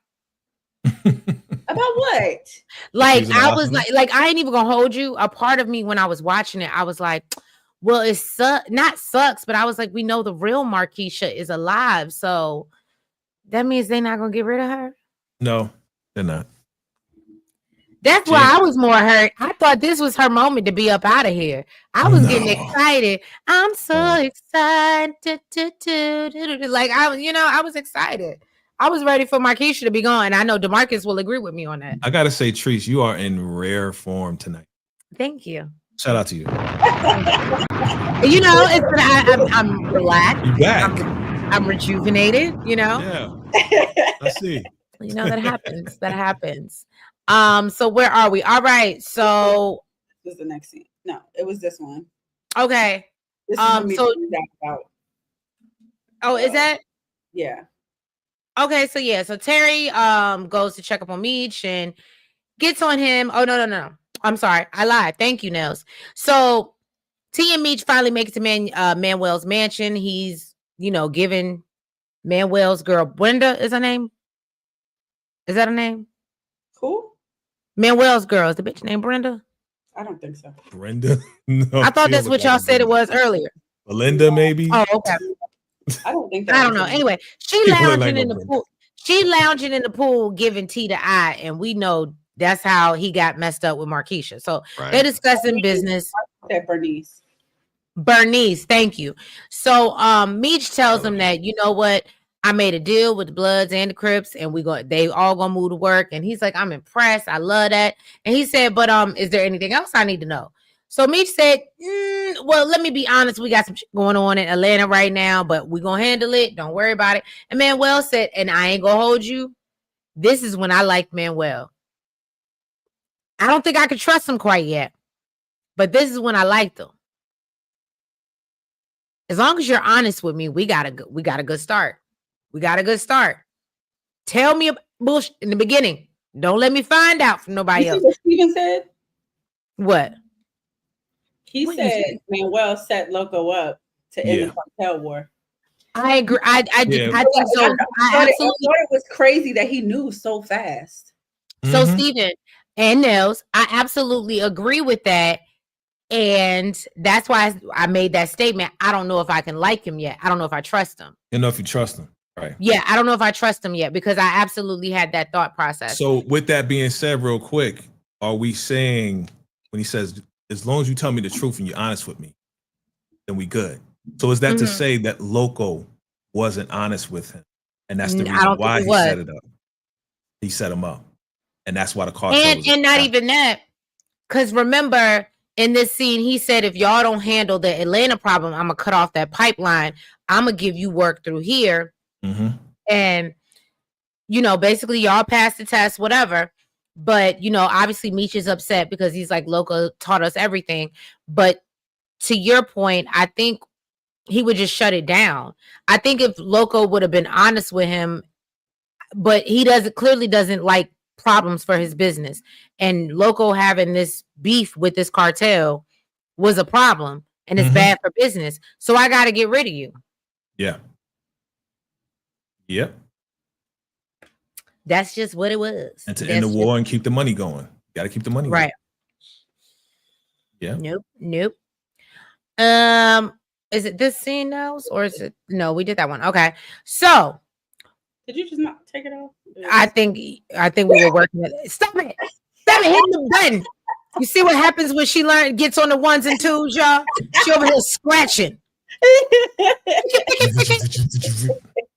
B: About what?
A: Like I was like I ain't even gonna hold you. A part of me when I was watching it, I was like, well, it not sucks, but I was like, we know the real Markeisha is alive, so that means they're not gonna get rid of her.
C: No, they're not.
A: That's why I was more hurt. I thought this was her moment to be up out of here. I was getting excited. I'm so excited. Like I was excited. I was ready for Markeisha to be gone. I know DeMarcus will agree with me on that.
C: I gotta say, Treese, you are in rare form tonight.
A: Thank you.
C: Shout out to you.
A: You know, I'm relaxed.
C: You back.
A: I'm rejuvenated. You know.
C: Yeah. I see.
A: You know that happens. That happens. So where are we? All right. So
B: this is the next scene. No, it was this one.
A: Okay.
B: This is
A: so
B: about.
A: Oh, is that?
B: Yeah.
A: Okay, so Terry goes to check up on Meech and gets on him. Oh no. I'm sorry. I lied. Thank you, Nels. So T and Meech finally make it to Manuel's mansion. He's, giving Manuel's girl Brenda is her name. Is that her name?
B: Who?
A: Manuel's girl. Is the bitch named Brenda?
B: I don't think so.
C: Brenda? No.
A: I thought that's what y'all said it was earlier.
C: Belinda, maybe?
A: Oh, okay.
B: I don't think that.
A: I don't know. Anyway, she lounging in the pool. She lounging in the pool, giving T the eye, and we know that's how he got messed up with Markeisha. So they're discussing business. Bernice, thank you. So Meech tells him that, you know what? I made a deal with the Bloods and the Crips, and they all gonna move to work. And he's like, I'm impressed. I love that. And he said, but is there anything else I need to know? So Meech said, well, let me be honest. We got some shit going on in Atlanta right now, but we gonna handle it. Don't worry about it. And Manuel said, and I ain't gonna hold you. This is when I liked Manuel. I don't think I could trust him quite yet, but this is when I liked him. As long as you're honest with me, we got a good start. We got a good start. Tell me bullshit in the beginning. Don't let me find out from nobody else.
B: What Steven said?
A: What?
B: He said Manuel set Loco up to end the cartel war.
A: I agree. I think so.
B: I thought it was crazy that he knew so fast.
A: So Steven and Nels, I absolutely agree with that. And that's why I made that statement. I don't know if I can like him yet. I don't know if I trust him.
C: You know if you trust him. Right.
A: Yeah, I don't know if I trust him yet because I absolutely had that thought process.
C: So with that being said, real quick, are we saying when he says, as long as you tell me the truth and you're honest with me, then we good? So is that to say that Loco wasn't honest with him? And that's the reason why he set it up. He set him up. And that's why the cartel
A: and not even that. Because remember, in this scene, he said, if y'all don't handle the Atlanta problem, I'm going to cut off that pipeline. I'm going to give you work through here. And, basically y'all passed the test, whatever. But, obviously Meech is upset because he's like, Loco taught us everything. But to your point, I think he would just shut it down. I think if Loco would have been honest with him, but he clearly doesn't like problems for his business. And Loco having this beef with this cartel was a problem and it's bad for business. So I got to get rid of you.
C: Yeah. Yep.
A: That's just what it was.
C: And to end the war and keep the money going. Got to keep the money
A: right.
C: Going. Yeah.
A: Nope. Is it this scene now? Or is it? No, we did that one. Okay. So.
B: Did you just not take it off?
A: I think we were working with it. Stop it. Stop it. Hit the button. You see what happens when she gets on the ones and twos, y'all? She over here scratching.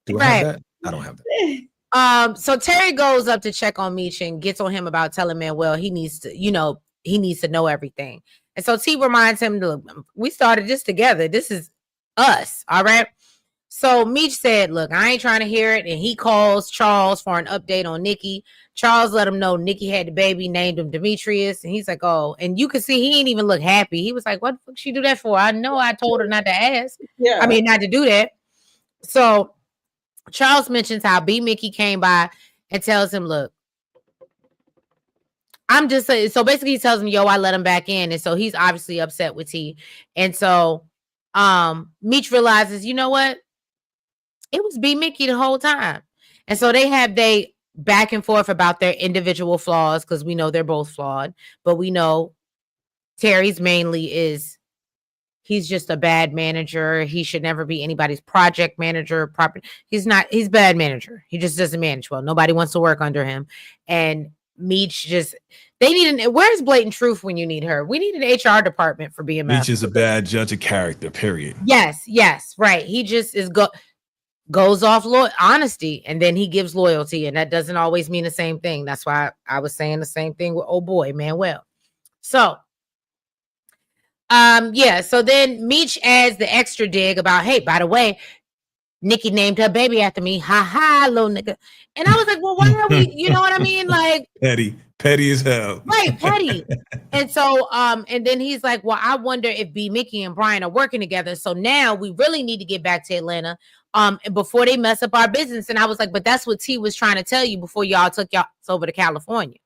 C: Do I have that? I don't have that.
A: So Terry goes up to check on Meech and gets on him about telling Manuel he needs to know everything. And so T reminds him, look, we started this together. This is us. All right. So Meech said, look, I ain't trying to hear it. And he calls Charles for an update on Nikki. Charles let him know Nikki had the baby, named him Demetrius. And he's like, oh, and you can see he ain't even look happy. He was like, what the fuck she do that for? I know I told her not to ask.
B: Yeah.
A: I mean, not to do that. So Charles mentions how B. Mickey came by and tells him, look, I'm just saying. So basically he tells him, yo, I let him back in. And so he's obviously upset with T. And so Meech realizes, you know what? It was B. Mickey the whole time. And so they have back and forth about their individual flaws because we know they're both flawed. But we know Terry's mainly he's just a bad manager. He should never be anybody's project manager. He's bad manager. He just doesn't manage well. Nobody wants to work under him. And Meech where's blatant truth when you need her? We need an HR department for BMF.
C: Meech is a bad judge of character, period.
A: Yes, right. He just goes off honesty, and then he gives loyalty, and that doesn't always mean the same thing. That's why I was saying the same thing with old boy Manuel. So so then Meech adds the extra dig about, hey, by the way, Nikki named her baby after me. Ha ha, little nigga. And I was like, well, why are we, you know what I mean? Like
C: petty as hell.
A: Right, petty. And so and then he's like, well, I wonder if B. Mickey and Brian are working together. So now we really need to get back to Atlanta before they mess up our business. And I was like, but that's what T was trying to tell you before y'all took y'all over to California.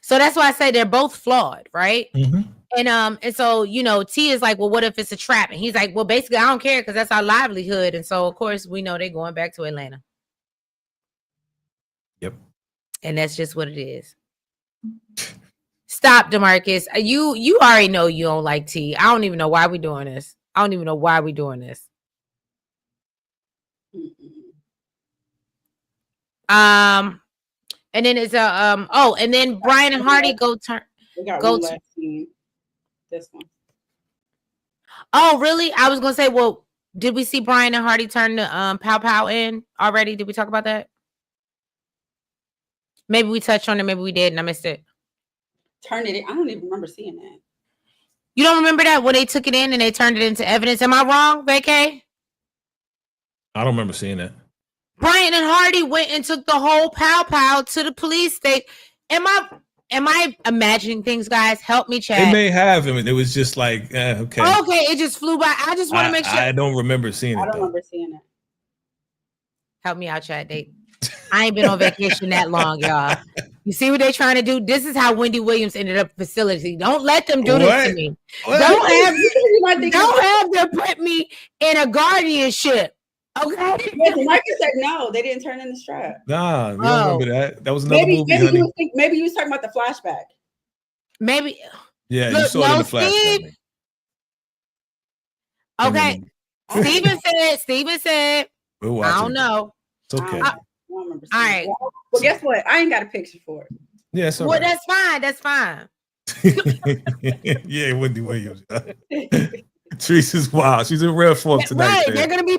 A: So that's why I say they're both flawed, right? And so T is like, well, what if it's a trap? And he's like, well, basically, I don't care because that's our livelihood. And so of course we know they're going back to Atlanta.
C: Yep.
A: And that's just what it is. Stop, DeMarcus. You already know you don't like T. I don't even know why we're doing this. And then it's and then Brian and Hardy go
B: last scene. This one.
A: Oh, really? I was gonna say, well, did we see Brian and Hardy turn the Pow Pow in already? Did we talk about that? Maybe we touched on it. Maybe we did, and I missed it.
B: Turn it in. I don't even remember seeing that.
A: You don't remember that when they took it in and they turned it into evidence? Am I wrong, VACAY?
C: I don't remember seeing that.
A: Brian and Hardy went and took the whole Pow Pow to the police station. Am I imagining things, guys? Help me, chat.
C: They may have him. It was just like, okay.
A: Okay, it just flew by. I just want to make sure.
C: I don't remember seeing it.
B: I don't remember seeing it.
A: Help me out, chat. I ain't been on vacation that long, y'all. You see what they're trying to do? This is how Wendy Williams ended up facility. Don't let them do this to me.
C: What?
A: Don't have them put me in a guardianship. Okay.
B: Marcus said no, they didn't turn in the strap.
C: Nah, we don't remember that. That was another movie.
B: Maybe you was talking about the flashback.
A: Maybe.
C: Yeah, you saw it in the flashback.
A: Okay. Steven said, I don't know.
C: It's okay.
B: I don't remember.
A: All right.
B: Well, guess what? I ain't got a picture for it.
C: Yeah, so
A: well, that's fine. That's fine.
C: Yeah, Wendy Williams. Teresa's wild. She's in real form tonight.
A: Right. They're gonna be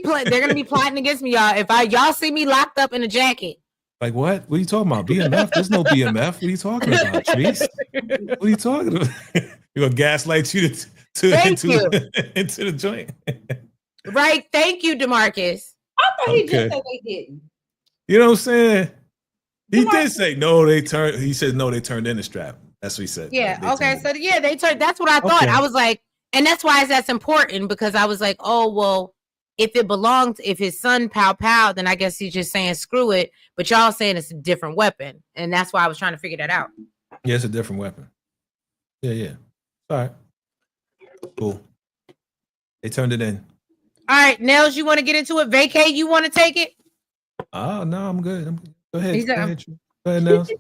A: plotting against me, y'all. If y'all see me locked up in a jacket.
C: Like what? What are you talking about? BMF? There's no BMF. What are you talking about, Teresa? What are you talking about? You're gonna gaslight you into the joint.
A: Right. Thank you, DeMarcus.
B: I thought he just said they didn't.
C: You know what I'm saying? He did say no, they turned. He said no, they turned in the strap. That's what he said.
A: Yeah. Okay. So yeah, they turned. That's what I thought. I was like, and that's why that's important, because I was like, oh well, if it belongs, if his son Pow Pow, then I guess he's just saying screw it. But y'all saying it's a different weapon, and that's why I was trying to figure that out.
C: Yeah, it's a different weapon. Yeah. All right. Cool. They turned it in.
A: All right, Nels, you want to get into it? VACAY, you want to take it?
C: Oh no, I'm good. Go ahead.
A: Go
C: ahead, Nels.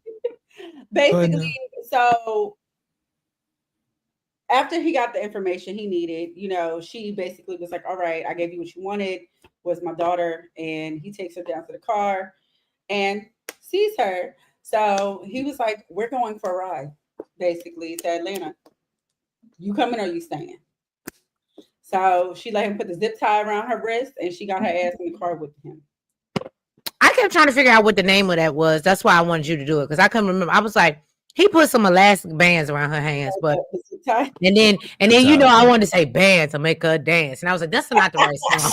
B: Basically, so after he got the information he needed, she basically was like, all right, I gave you what you wanted, was my daughter. And he takes her down to the car and sees her. So he was like, we're going for a ride, basically, to Atlanta. You coming or you staying? So she let him put the zip tie around her wrist and she got her ass in the car with him.
A: I kept trying to figure out what the name of that was. That's why I wanted you to do it, because I couldn't remember. I was like, he put some elastic bands around her hands, but and then I wanted to say bands to make her dance, and I was like, that's not the right song.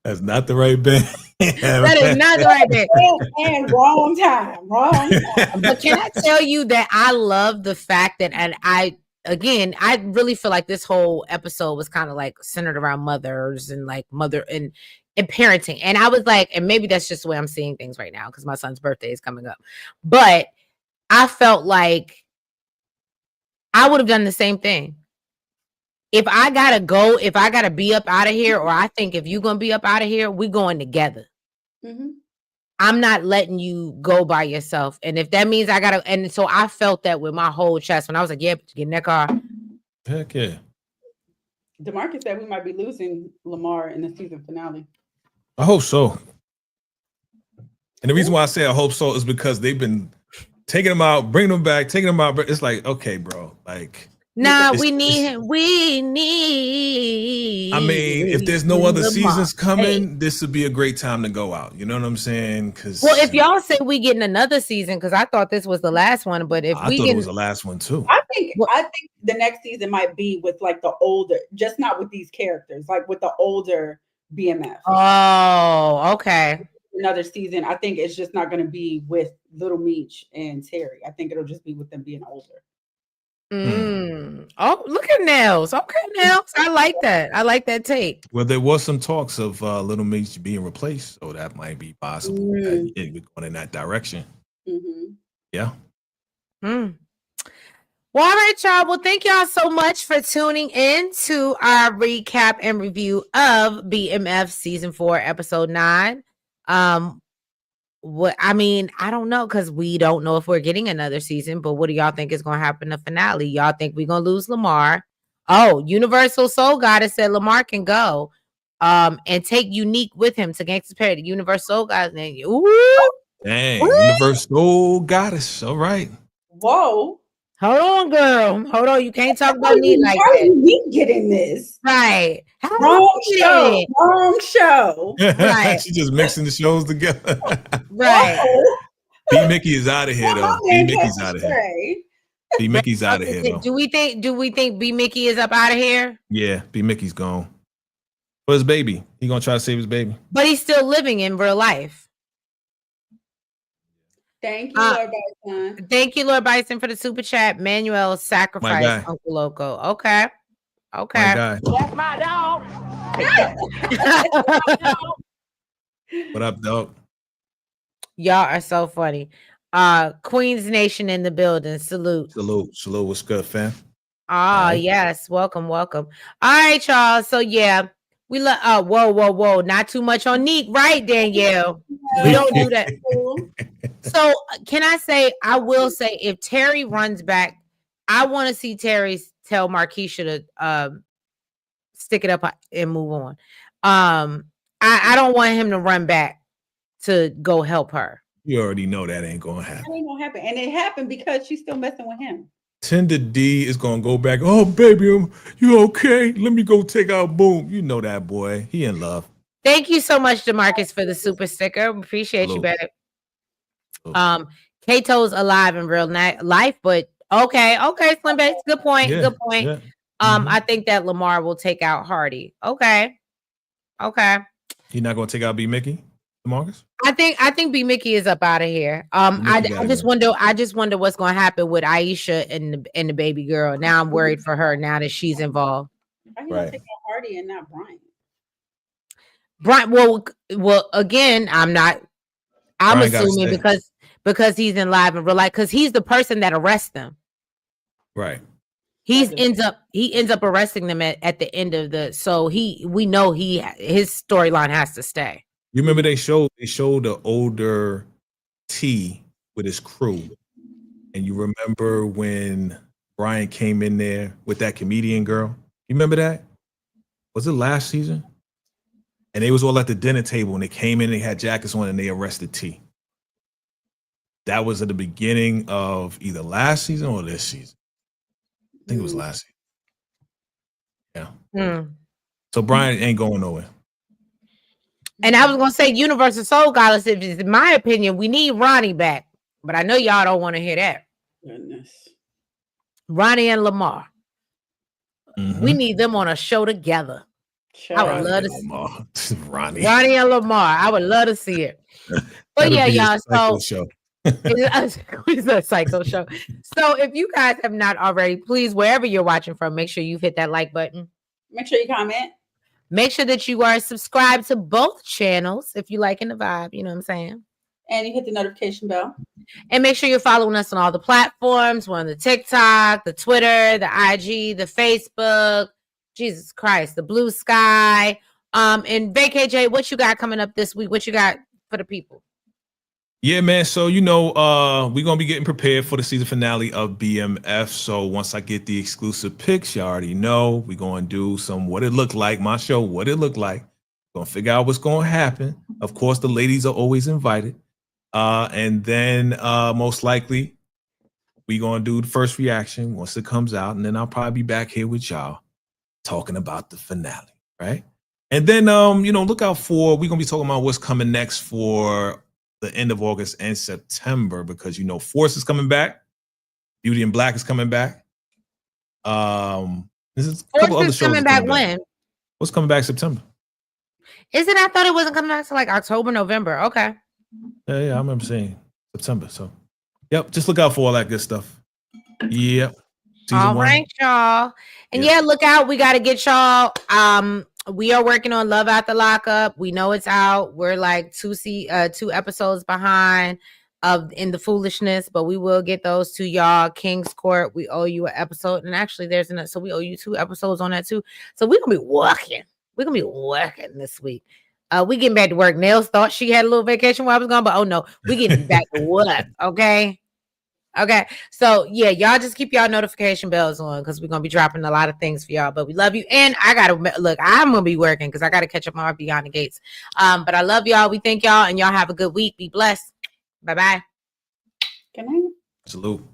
C: That's not the right band.
A: That is not the right band.
B: And wrong time.
A: But can I tell you that I love the fact that, and I really feel like this whole episode was kind of like centered around mothers and like mother and parenting. And I was like, and maybe that's just the way I'm seeing things right now because my son's birthday is coming up. But I felt like I would have done the same thing. If I gotta be up out of here, or I think if you're gonna be up out of here, we're going together. Mm-hmm. I'm not letting you go by yourself. And if that means I gotta, and so I felt that with my whole chest when I was like, yeah, get in that car.
C: Heck yeah.
B: DeMarcus said we might be losing Lamar in the season finale.
C: I hope so. And the reason why I say I hope so is because they've been taking him out, bringing him back, taking him out. But it's like, okay, bro, like.
A: Nah, we need him. We need.
C: I mean, if there's no other seasons coming, this would be a great time to go out. You know what I'm saying? Because
A: if y'all say we getting another season, because I thought this was the last one, but if
C: I thought it was the last one too.
B: I think the next season might be with like the older, just not with these characters, like with the older BMF.
A: Oh, okay.
B: Another season. I think it's just not going to be with Little Meech and Terry. I think it'll just be with them being older.
A: Oh, look at Nels. Okay, Nels. I like that. I like that take.
C: Well, there was some talks of Little Meech being replaced, so that might be possible. We're going in that direction. Mm-hmm. Yeah.
A: Well, all right, y'all. Well, thank y'all so much for tuning in to our recap and review of BMF season 4, episode 9. I don't know, because we don't know if we're getting another season, but what do y'all think is going to happen in the finale? Y'all think we're going to lose Lamar? Oh, Universal Soul Goddess said Lamar can go and take Unique with him to Gangsta's Party. Universal Soul Goddess name. Ooh.
C: Dang, Universal Goddess. All right.
B: Whoa.
A: Hold on, girl. Hold on. You can't talk about me like
B: how
A: that.
B: How we getting this?
A: Right.
B: Wrong show. Wrong show.
C: Right. She's just mixing the shows together.
A: Right.
C: B Mickey is out of here though. B Mickey's out of here. B Mickey's out of here though.
A: Do we think B Mickey is up out of here?
C: Yeah, B Mickey's gone. For his baby. He gonna try to save his baby.
A: But he's still living in real life.
B: Thank you, Lord Bison.
A: Thank you, Lord Bison, for the super chat. Manuel sacrificed Uncle Loco. Okay. Okay.
B: That's my dog.
C: What up, dog?
A: Y'all are so funny. Queens Nation in the building. Salute.
C: What's good, fam?
A: Yes. Welcome. All right, y'all. So yeah, we whoa. Not too much on Neek, right, Danielle? We don't do that. So can I say, I will say, if Terry runs back, I want to see Terry tell Markeisha to stick it up and move on. I don't want him to run back to go help her.
C: You already know that ain't gonna happen.
B: That ain't gonna happen. And it happened because she's still messing with him.
C: Tender D is gonna go back. Oh, baby, you okay? Let me go take out Boom. You know that boy. He in love.
A: Thank you so much, DeMarcus, for the super sticker. Appreciate you, babe. Kato's alive in real life, but okay, Slim Bates. Good point. Yeah, good point. Yeah. I think that Lamar will take out Hardy. Okay.
C: He's not gonna take out B Mickey, DeMarcus?
A: I think B Mickey is up out of here. I just wonder what's gonna happen with Aisha and the baby girl. Now I'm worried for her now that she's involved.
B: Why you gonna take out Hardy and not Brian?
A: Brian, well, again, I'm assuming because he's in live in real life, because he's the person that arrests them.
C: Right.
A: He ends up arresting them at the end of we know his storyline has to stay.
C: You remember they showed the older T with his crew, and you remember when Brian came in there with that comedian girl? You remember that? Was it last season? And they was all at the dinner table, and they came in, they had jackets on, and they arrested T. That was at the beginning of either last season or this season. I think it was last season. Yeah. So Brian ain't going nowhere.
A: And I was gonna say Universal Soul Goddess. In my opinion, we need Ronnie back, but I know y'all don't want to hear that.
B: Goodness.
A: Ronnie and Lamar. We need them on a show together.
B: Sure.
A: I would love to
C: see Ronnie
A: and Lamar. I would love to see it. But yeah, y'all. So it's a psycho show. So if you guys have not already, please, wherever you're watching from, make sure you've hit that like button.
B: Make sure you comment.
A: Make sure that you are subscribed to both channels if you liking the vibe. You know what I'm saying?
B: And you hit the notification bell.
A: And make sure you're following us on all the platforms. We're on the TikTok, the Twitter, the IG, the Facebook. Jesus Christ, the Blue Sky. And VACAY-J, what you got coming up this week? What you got for the people?
C: Yeah, man. So, we're going to be getting prepared for the season finale of BMF. So once I get the exclusive pics, you already know, we're going to do some what it looked like, my show, what it looked like. Going to figure out what's going to happen. Of course, the ladies are always invited. And then most likely, we're going to do the first reaction once it comes out. And then I'll probably be back here with y'all talking about the finale, right? And then, look out for, we're going to be talking about what's coming next for the end of August and September, because Force is coming back, Beauty in Black is coming back. This is a couple other shows
A: coming back when?
C: What's coming back September?
A: Is it? I thought it wasn't coming back to like October, November. Okay.
C: Yeah, I remember saying September. So, yep, just look out for all that good stuff. Yep.
A: All right, y'all. And yeah, look out. We got to get y'all. We are working on Love After Lockup. We know it's out. We're like two episodes behind in the foolishness, but we will get those to y'all. King's Court, we owe you an episode, and actually there's another, so we owe you 2 episodes on that too. So we're gonna be working. We're gonna be working this week. We getting back to work. Nels thought she had a little vacation while I was gone, but oh no, we getting back to work. Okay. So yeah, y'all just keep y'all notification bells on, because we're gonna be dropping a lot of things for y'all. But we love you. And I gotta look, I'm gonna be working because I gotta catch up on Beyond the Gates. But I love y'all. We thank y'all, and y'all have a good week. Be blessed. Bye-bye.
B: Good night.
C: Salute.